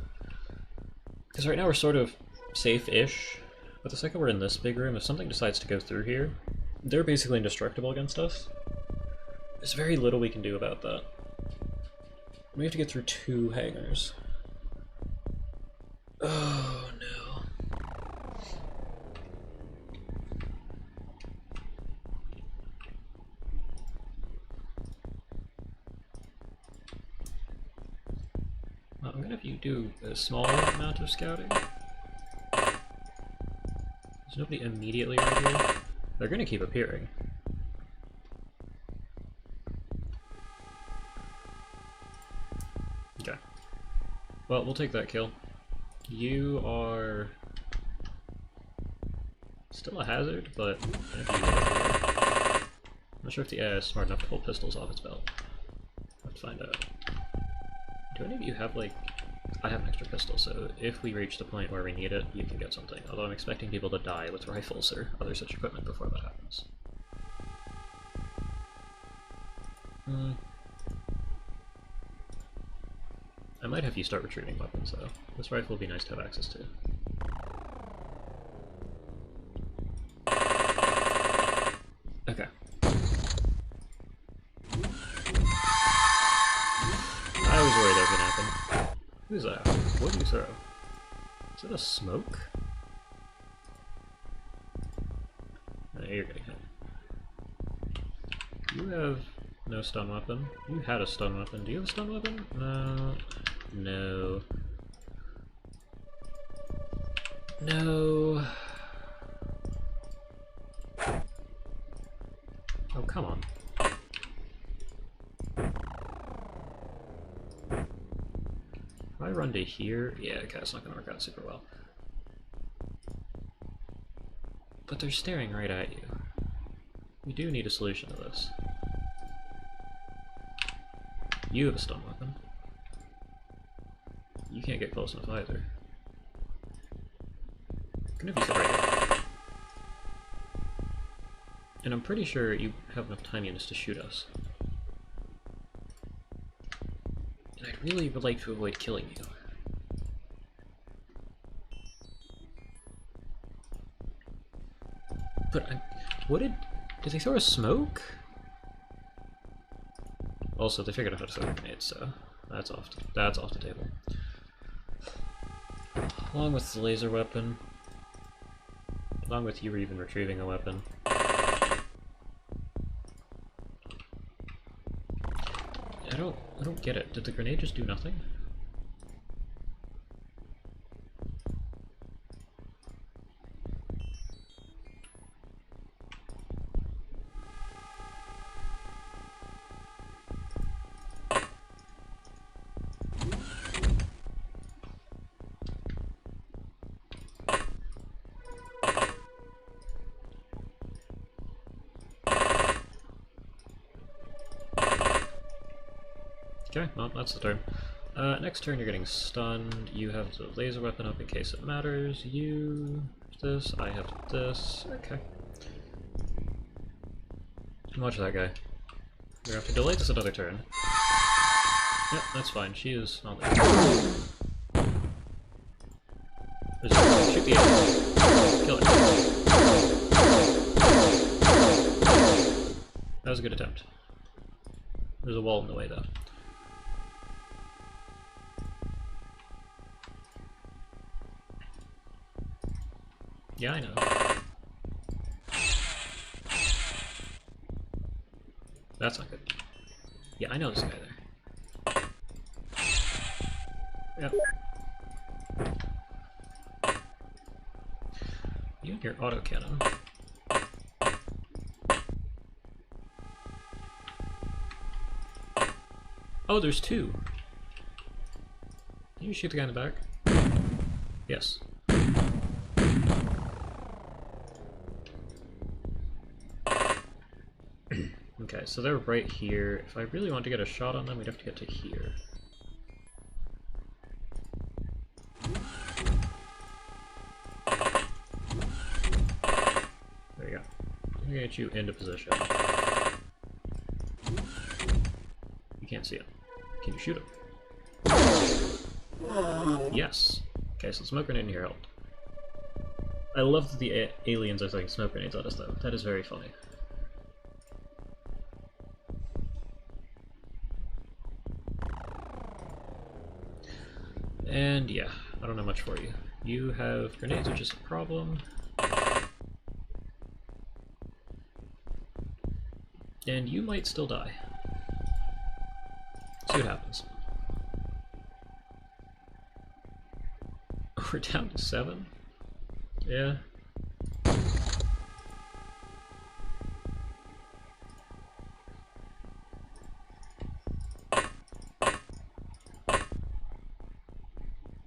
Because right now we're sort of safe-ish, but the second we're in this big room, if something decides to go through here, they're basically indestructible against us. There's very little we can do about that. We have to get through 2 hangars. Oh no. Well, I'm gonna have you do a small amount of scouting. There's nobody immediately right here. They're gonna keep appearing. Okay. Well, we'll take that kill. You are Still a hazard, but I'm not sure if the AI is smart enough to pull pistols off its belt. Let's find out. Do any of you have, like... I have an extra pistol, so if we reach the point where we need it, you can get something. Although I'm expecting people to die with rifles or other such equipment before that happens. I might have you start retrieving weapons, though. This rifle would be nice to have access to. Okay. I was worried that was gonna happen. Who's that? What do you throw? Is it a smoke? No, you're getting hit. You have no stun weapon. You had a stun weapon. Do you have a stun weapon? No. No. No. Oh, come on. If I run to here, yeah, okay, it's not gonna work out super well. But they're staring right at you. We do need a solution to this. You have a stun weapon. You can't get close enough either. Gonna be right here. And I'm pretty sure you have enough time units to shoot us. And I'd really would like to avoid killing you. But what did they throw a smoke? Also, they figured out how to throw grenades, so that's off the table. Along with the laser weapon. Along with you even retrieving a weapon. I don't get it. Did the grenade just do nothing? Okay, well, that's the turn. Next turn you're getting stunned. You have the laser weapon up in case it matters. You have this, I have this. Okay. Watch that guy. We're gonna have to delay this another turn. Yep, that's fine. She is not there. Shoot the enemy. Kill it. That was a good attempt. There's a wall in the way, though. Yeah, I know. That's not good. Yeah, I know this guy there. Yep. You and your autocannon. Oh, there's two. Can you shoot the guy in the back? Yes. Okay, so they're right here. If I really want to get a shot on them, we'd have to get to here. There you go. I'm gonna get you into position. You can't see it. Can you shoot him? Yes. Okay, so smoke grenade in here helped. I love that the aliens are throwing smoke grenades at us, though. That is very funny. And yeah, I don't know much for you. You have grenades, which is a problem. And you might still die. See what happens. We're down to 7? Yeah.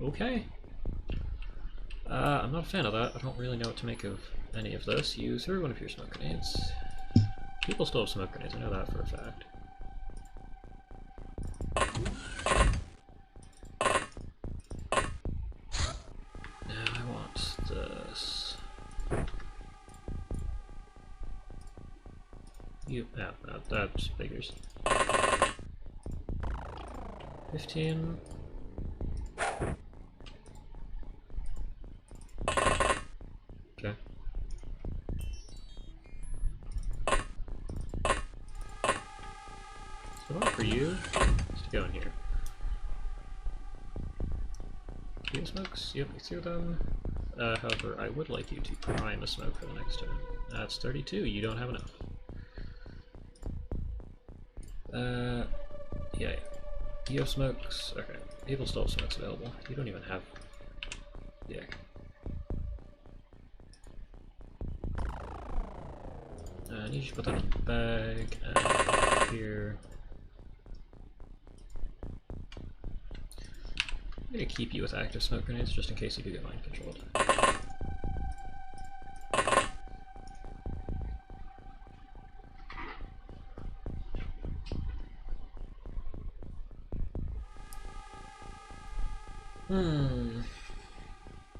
Okay. I'm not a fan of that. I don't really know what to make of any of this. You threw one of your smoke grenades. People still have smoke grenades, I know that for a fact. Now I want this. You, no, that figures. 15. Okay. So what for you is to go in here. Do you have smokes? Yep, you threw them. However, I would like you to prime a smoke for the next turn. That's 32, you don't have enough. Yeah. Do you have smokes? Okay, people still have smokes available. You don't even have... Yeah. I need you to put that in the bag, and here. I'm gonna keep you with active smoke grenades just in case you do get mind controlled.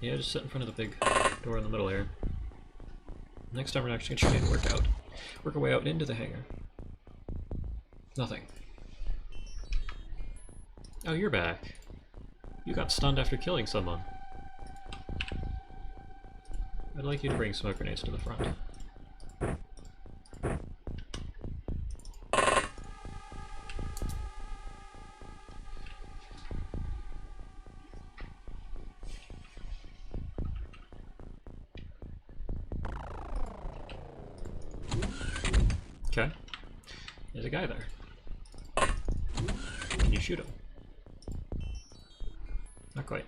Yeah, just sit in front of the big door in the middle here. Next time we're actually gonna try and work our way out into the hangar. Nothing. Oh, you're back. You got stunned after killing someone. I'd like you to bring smoke grenades to the front. Okay. There's a guy there. Can you shoot him? Not quite.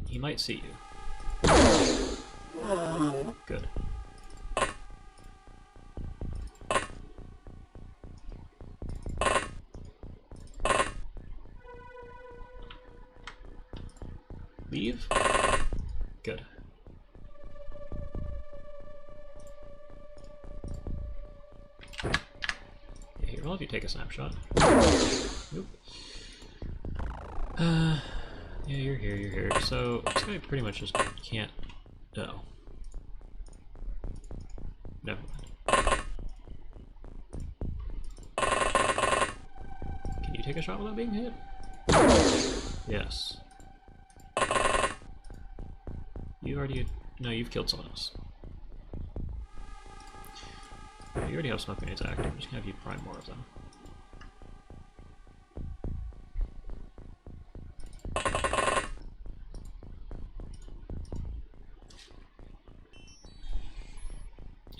He might see you. Good. Leave? Good. Yeah, here, I'll have you take a snapshot. Nope. Yeah, you're here. So, this guy pretty much just can't... No. Never mind. Can you take a shot without being hit? Yes. You already... No, you've killed someone else. You already have smoke grenades active. I'm just gonna have you prime more of them.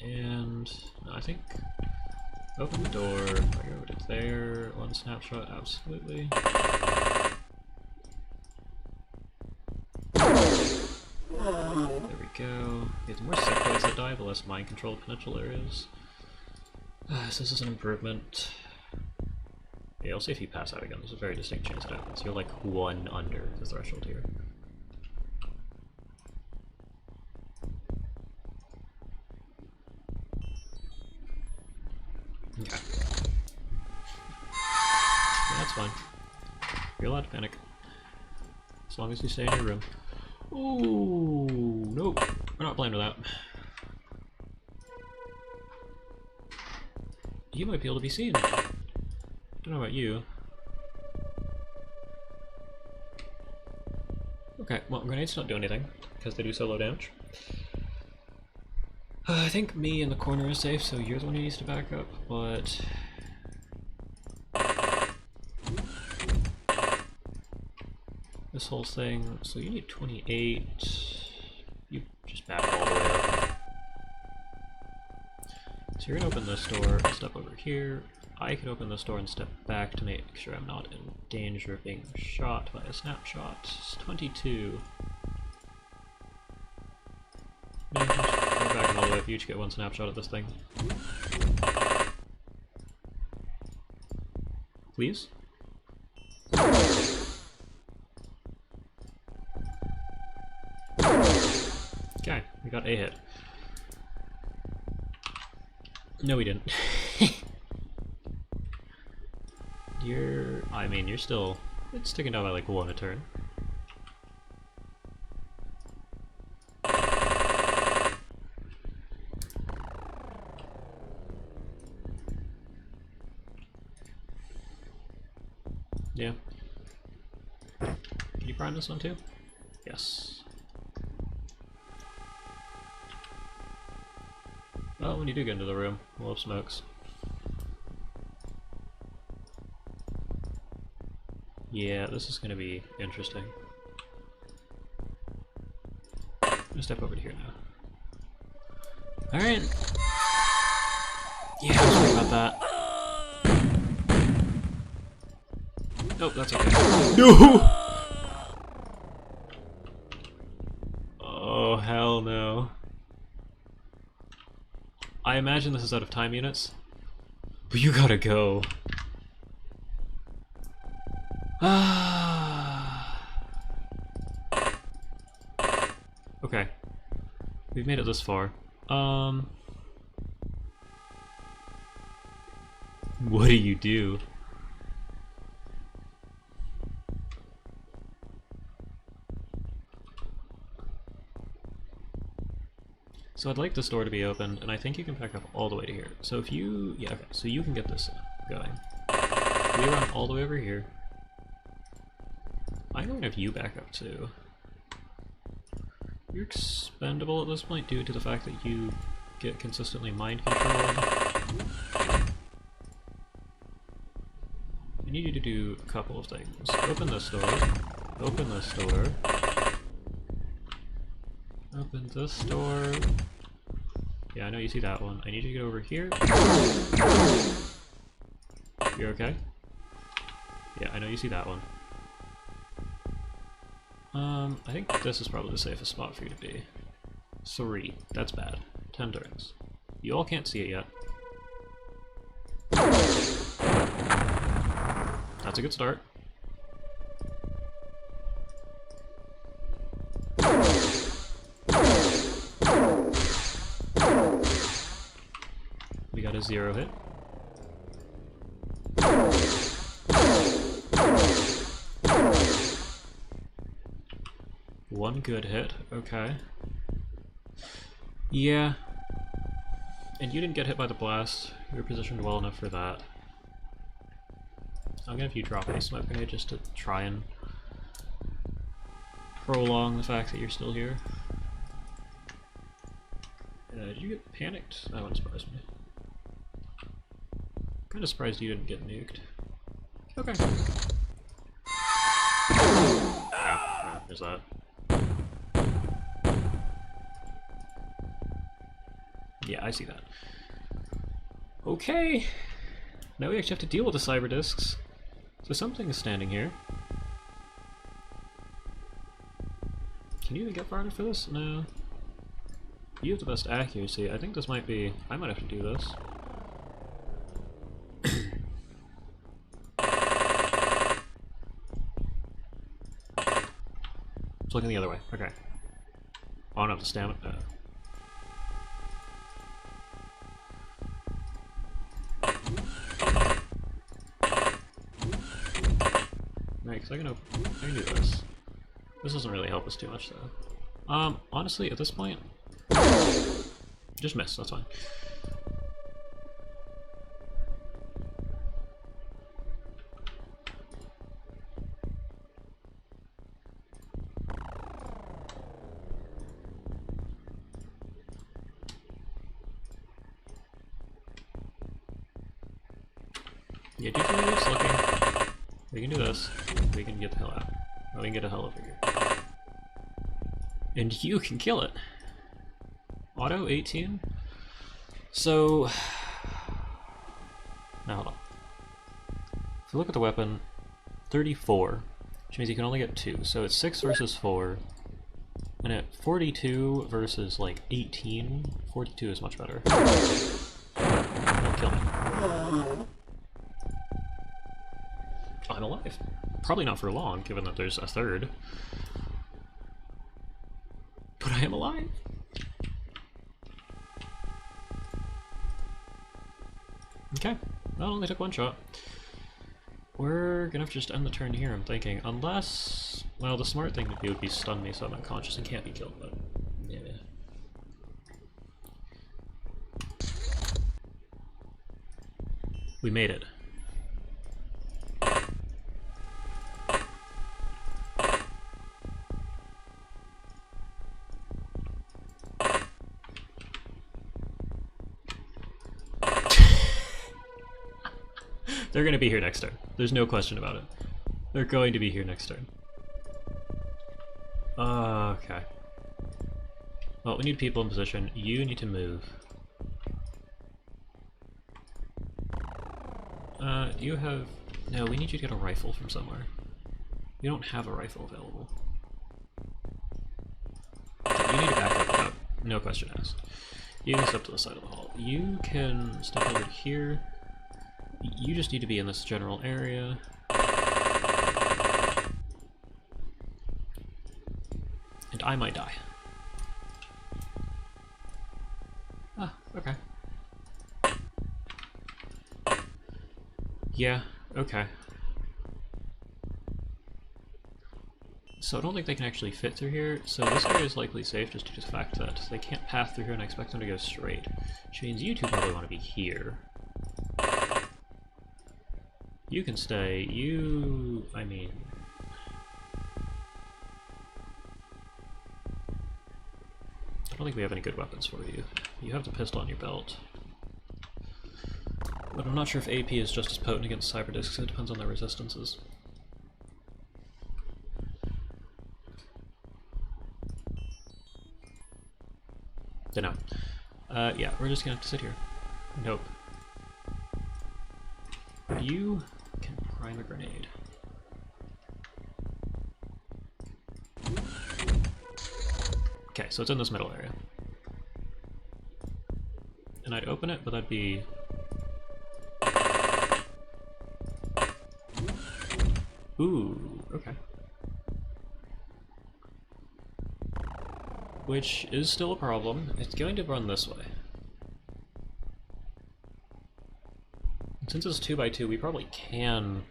And I think open the door, I go over to there, one snapshot, absolutely. There we go. Yeah, the more sick points that die, the less mind control potential there is. So this is an improvement. Yeah, I'll see if you pass out again. There's a very distinct chance it happens. You're like one under the threshold here. Okay. Yeah, that's fine. You're allowed to panic. As long as you stay in your room. Ooh, nope. We're not playing with that. You might be able to be seen. Don't know about you. Okay, well, grenades don't do anything, because they do so low damage. I think me in the corner is safe, so you're the one who needs to back up, but... This whole thing, so you need 28, you just back all the way up. So you're gonna open this door, step over here, I can open this door and step back to make sure I'm not in danger of being shot by a snapshot. It's 22. No, just go back all the way up, you each get one snapshot at this thing. Please? Okay, we got a hit. No, we didn't. I mean, you're still... It's ticking down by like 1 a turn. Yeah. Can you prime this one too? Yes. Well, when you do get into the room, we'll have smokes. Yeah, this is gonna be interesting. I'm gonna step over to here now. Alright. Yeah, I was worried about that. Nope, that's okay. No! Oh, hell no. I imagine this is out of time units. But you gotta go. Okay. We've made it this far. What do you do? So I'd like this door to be open, and I think you can back up all the way to here. So if you... yeah, okay, so you can get this going. We run all the way over here. I'm going to have you back up too. You're expendable at this point due to the fact that you get consistently mind controlled. I need you to do a couple of things. Open this door. Open this door. Open this door. Yeah, I know you see that one. I need you to get over here. You're okay? Yeah, I know you see that one. I think this is probably the safest spot for you to be. 3. That's bad. 10 turns. You all can't see it yet. That's a good start. We got a 0 hit. One good hit, okay. Yeah. And you didn't get hit by the blast. You were positioned well enough for that. I'm gonna have you drop a smoke grenade just to try and prolong the fact that you're still here. Did you get panicked? That wouldn't surprise me. Kinda surprised you didn't get nuked. Okay. Yeah, there's that. Yeah, I see that. Okay. Now we actually have to deal with the cyber discs. So something is standing here. Can you even get far enough for this? No. You have the best accuracy. I think this might be... I might have to do this. It's looking the other way. Okay. Oh, I don't have the stamina. Right, because I can do this. This doesn't really help us too much, though. Honestly, at this point... just miss, that's fine. Yeah, do something that's looking. We can do this. We can get the hell out. Oh, we can get the hell over here. And you can kill it. Auto 18? So... now hold on. If you look at the weapon, 34, which means you can only get 2. So it's 6 versus 4. And at 42 versus like 18, 42 is much better. Don't kill me. I'm alive. Probably not for long, given that there's a third. But I am alive. Okay, well, only took one shot. We're gonna have to just end the turn here, I'm thinking. Unless... well, the smart thing to do would be stun me so I'm unconscious and can't be killed, but... yeah. We made it. They're gonna be here next turn. There's no question about it. They're going to be here next turn. Okay. Well, we need people in position. You need to move. You have... no, we need you to get a rifle from somewhere. You don't have a rifle available. You need to back up without... no question asked. You can step to the side of the hall. You can step over here. You just need to be in this general area. And I might die. Ah, okay. Yeah, okay. So I don't think they can actually fit through here, so this area is likely safe just due to the fact that they can't path through here and I expect them to go straight. Which means you two probably want to be here. You can stay, you... I mean... I don't think we have any good weapons for you. You have the pistol on your belt. But I'm not sure if AP is just as potent against cyber discs, it depends on their resistances. Dunno. Yeah, we're just gonna have to sit here. Nope. You can prime a grenade. Okay, so it's in this middle area. And I'd open it, but that'd be... ooh, okay. Which is still a problem. It's going to run this way. And since it's 2x2, we probably can...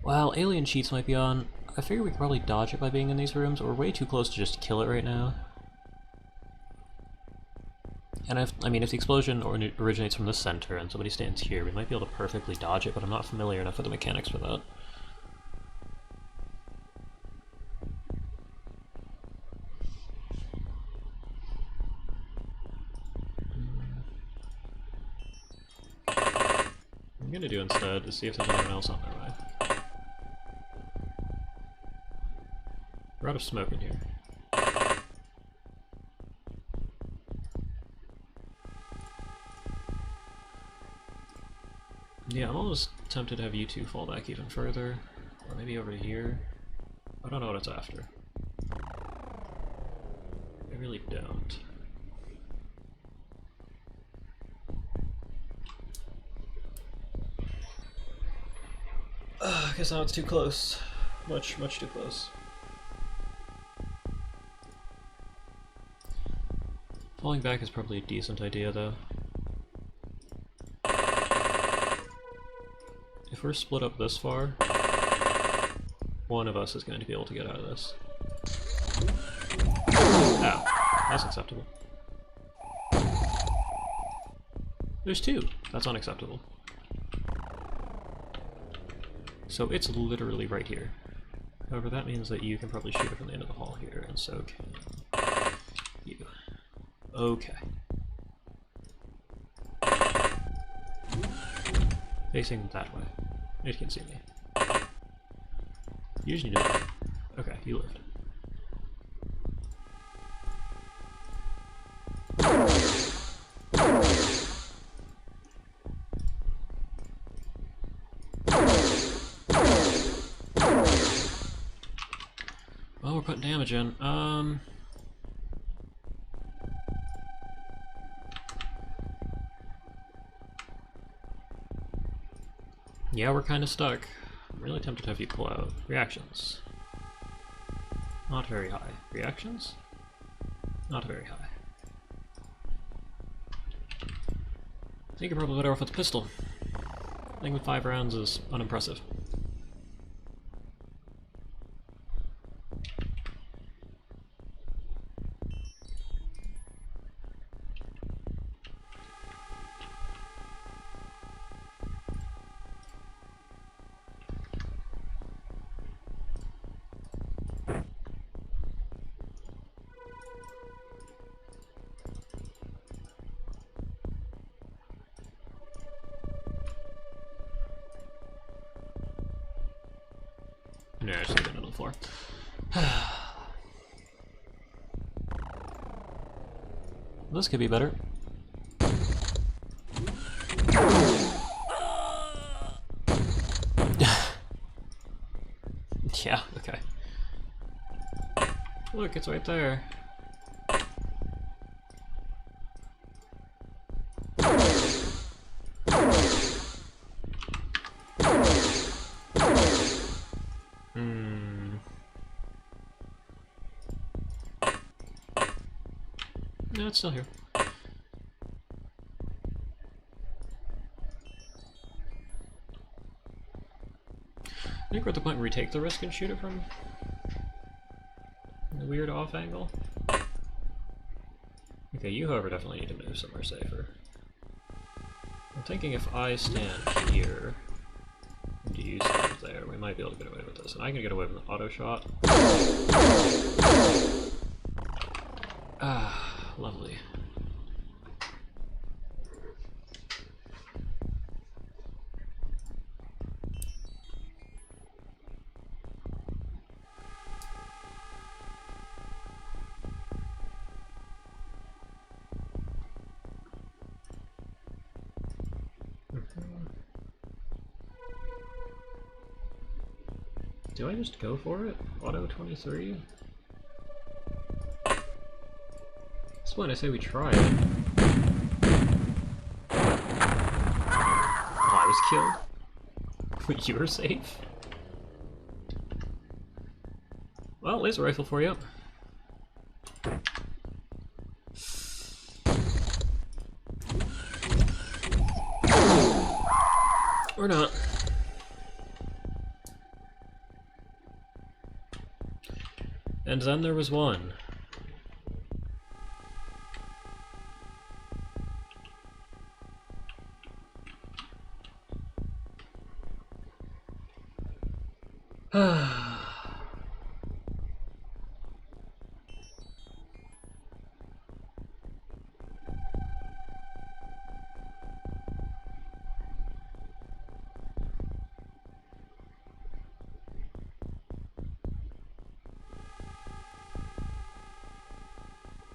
well, alien cheats might be on. I figure we can probably dodge it by being in these rooms. We're way too close to just kill it right now. And if the explosion originates from the center and somebody stands here, we might be able to perfectly dodge it, but I'm not familiar enough with the mechanics for that. I'm gonna do instead is see if there's anyone else on their way. We're out of smoke in here. Yeah, I'm almost tempted to have you two fall back even further, or maybe over here. I don't know what it's after. I really don't. I guess now it's too close. Much, much too close. Falling back is probably a decent idea, though. If we're split up this far, one of us is going to be able to get out of this. Ow. That's acceptable. There's two. That's unacceptable. So it's literally right here. However, that means that you can probably shoot it from the end of the hall here, and so can you. Okay. Facing that way. It can see me. You just need to live. Okay, you lived. Well, we're putting damage in. Yeah, we're kind of stuck. I'm really tempted to have you pull out. Reactions. Not very high. Reactions? Not very high. I think you're probably better off with a pistol. I think with 5 rounds is unimpressive. No, just leave it on the floor. This could be better. Yeah, okay. Look, it's right there. No, it's still here. I think we're at the point where we take the risk and shoot it from a weird off angle. Okay, you however definitely need to move somewhere safer. I'm thinking if I stand here and you stand there, we might be able to get away with this. And I can get away with an auto shot. Ah, lovely. Do I just go for it? Auto 23? At this point I say we try it. Oh, I was killed. But you were safe? Well, laser rifle for you. Or not. And then there was one.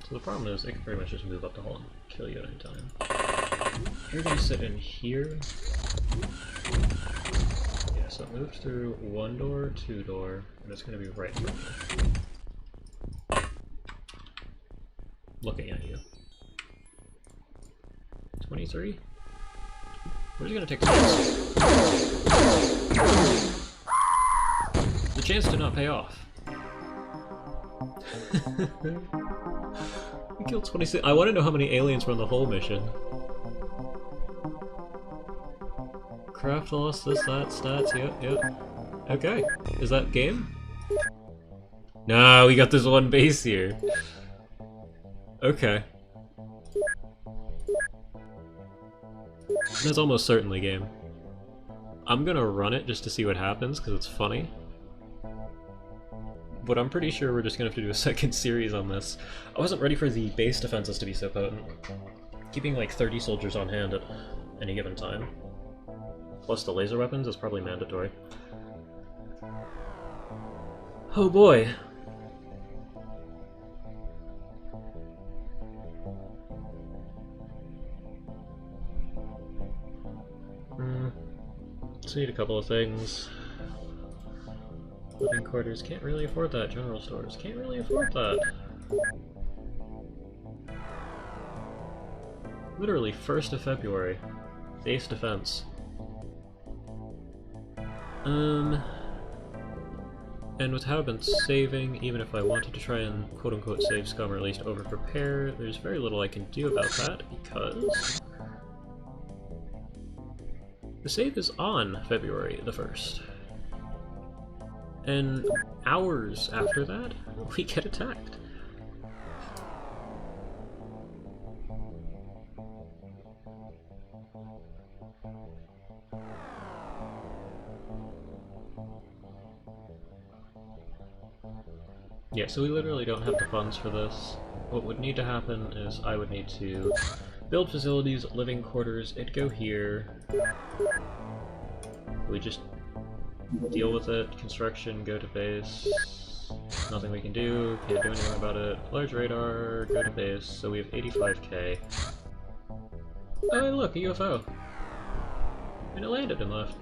So the problem is, they can pretty much just move up the hall and kill you at any time. You're gonna sit in here. Yeah, so it moved through 1 door, 2 door, and it's gonna be right in front of you. Looking at you. 23? We're just gonna take the chance. The chance did not pay off. We killed 26. I want to know how many aliens were on the whole mission. Craft loss, this, that, stats, yep. Okay, is that game? No, we got this one base here. Okay. That's almost certainly game. I'm gonna run it just to see what happens, because it's funny. But I'm pretty sure we're just gonna have to do a second series on this. I wasn't ready for the base defenses to be so potent. Keeping like 30 soldiers on hand at any given time. Plus the laser weapons is probably mandatory. Oh boy. Just need a couple of things. Living quarters, can't really afford that. General stores, can't really afford that. Literally 1st of February. Base defense. And with how I've been saving, even if I wanted to try and quote-unquote save scum or at least over-prepare, there's very little I can do about that because The save is on February the 1st. And hours after that, we get attacked. Yeah, so we literally don't have the funds for this. What would need to happen is I would need to build facilities, living quarters, it'd go here. We just deal with it, construction, go to base. Nothing we can do, can't do anything about it. Large radar, go to base, so we have 85k. Oh look, a UFO! And it landed and left.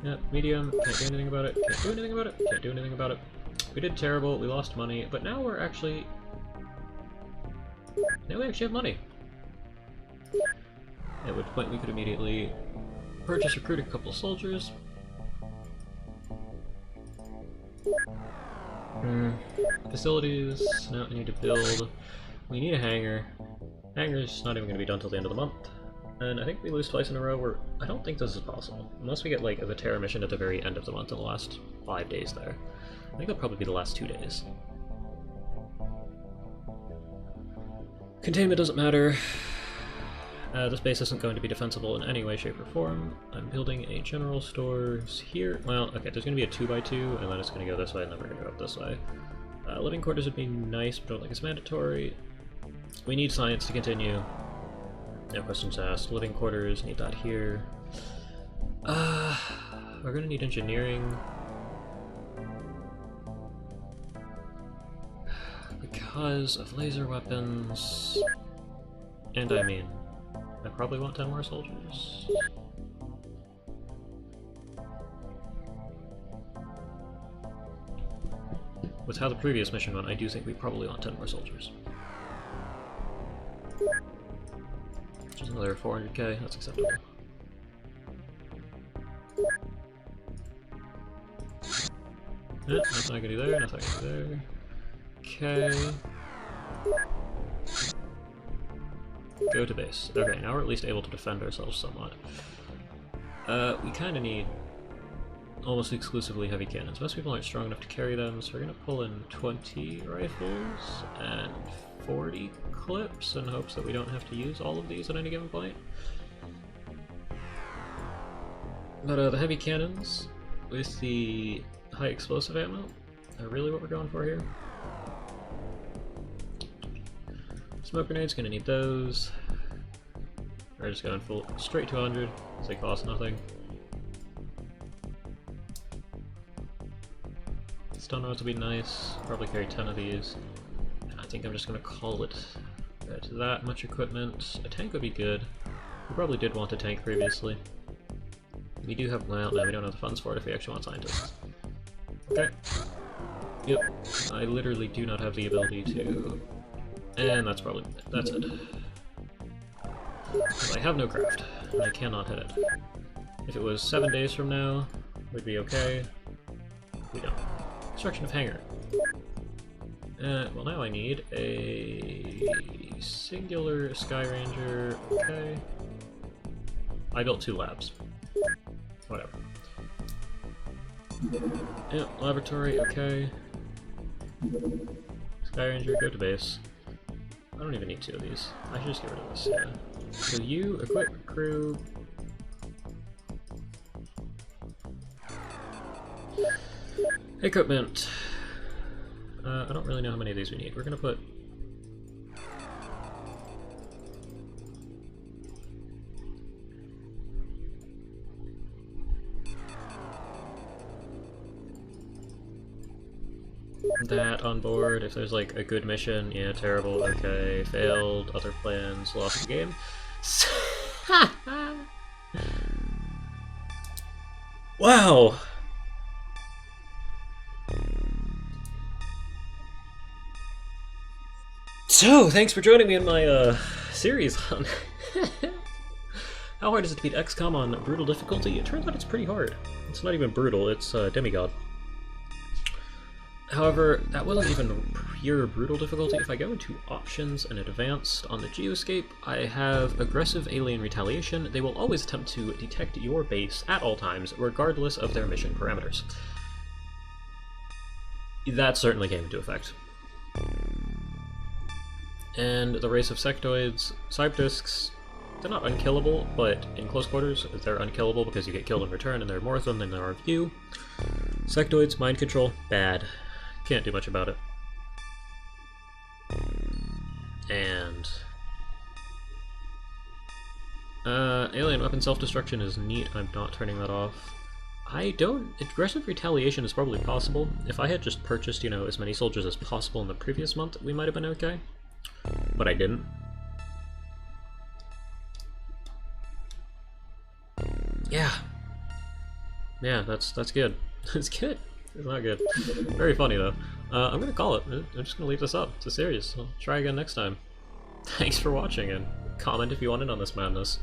Yeah, medium, can't do anything about it, can't do anything about it, can't do anything about it. We did terrible, we lost money, but now we're actually... Now we actually have money! At which point we could immediately purchase, recruit a couple of soldiers. Facilities, now we need to build. We need a hangar. Hangar's not even going to be done till the end of the month. And I think we lose twice in a row where I don't think this is possible. Unless we get like a Terra mission at the very end of the month in the last 5 days there. I think that'll probably be the last 2 days. Containment doesn't matter. This base isn't going to be defensible in any way, shape, or form. I'm building a general stores here. Well, okay, there's going to be a 2x2, and then it's going to go this way, and then we're going to go up this way. Living quarters would be nice, but I don't think it's mandatory. We need science to continue. No questions asked. Living quarters, need that here. We're going to need engineering. Because of laser weapons. And I mean, I probably want 10 more soldiers. With how the previous mission went, I do think we probably want 10 more soldiers. Which is another 400k, that's acceptable. Yeah, nothing I can do there, nothing I can do there. Okay. Go to base. Okay, now we're at least able to defend ourselves somewhat. We kind of need almost exclusively heavy cannons. Most people aren't strong enough to carry them, so we're going to pull in 20 rifles and 40 clips in hopes that we don't have to use all of these at any given point. But the heavy cannons with the high explosive ammo are really what we're going for here. Smoke grenades, gonna need those. We're just going full straight to 100, because they cost nothing. Stun rods would be nice. Probably carry 10 of these. And I think I'm just gonna call it that much equipment. A tank would be good. We probably did want a tank previously. We do have, well, no, we don't have the funds for it if we actually want scientists. Okay. Yep. I literally do not have the ability to... And that's it. Because I have no craft, and I cannot hit it. If it was 7 days from now, we'd be okay. We don't. Construction of hangar. Well now I need a singular Sky Ranger, okay. I built 2 labs. Whatever. Yeah, laboratory, okay. Sky Ranger, go to base. I don't even need 2 of these. I should just get rid of this, yeah. So you, equip, crew... Equipment! I don't really know how many of these we need. We're gonna put... that on board. If there's like a good mission, yeah, terrible, okay, failed, other plans, lost the game. Wow! So, thanks for joining me in my series on how hard is it to beat XCOM on brutal difficulty. It turns out it's pretty hard. It's not even brutal, it's demigod. However, that wasn't even pure brutal difficulty. If I go into options and advanced on the geoscape, I have aggressive alien retaliation. They will always attempt to detect your base at all times, regardless of their mission parameters. That certainly came into effect. And the race of sectoids, cyberdiscs, they're not unkillable, but in close quarters, they're unkillable because you get killed in return, and there are more of them than there are of you. Sectoids, mind control, bad. Can't do much about it. And alien weapon self-destruction is neat. I'm not turning that off. Aggressive retaliation is probably possible. If I had just purchased, you know, as many soldiers as possible in the previous month, we might have been okay. But I didn't. Yeah. Yeah, that's good. That's good. It's not good. Very funny, though. I'm gonna call it. I'm just gonna leave this up. It's a series. I'll try again next time. Thanks for watching, and comment if you want in on this madness.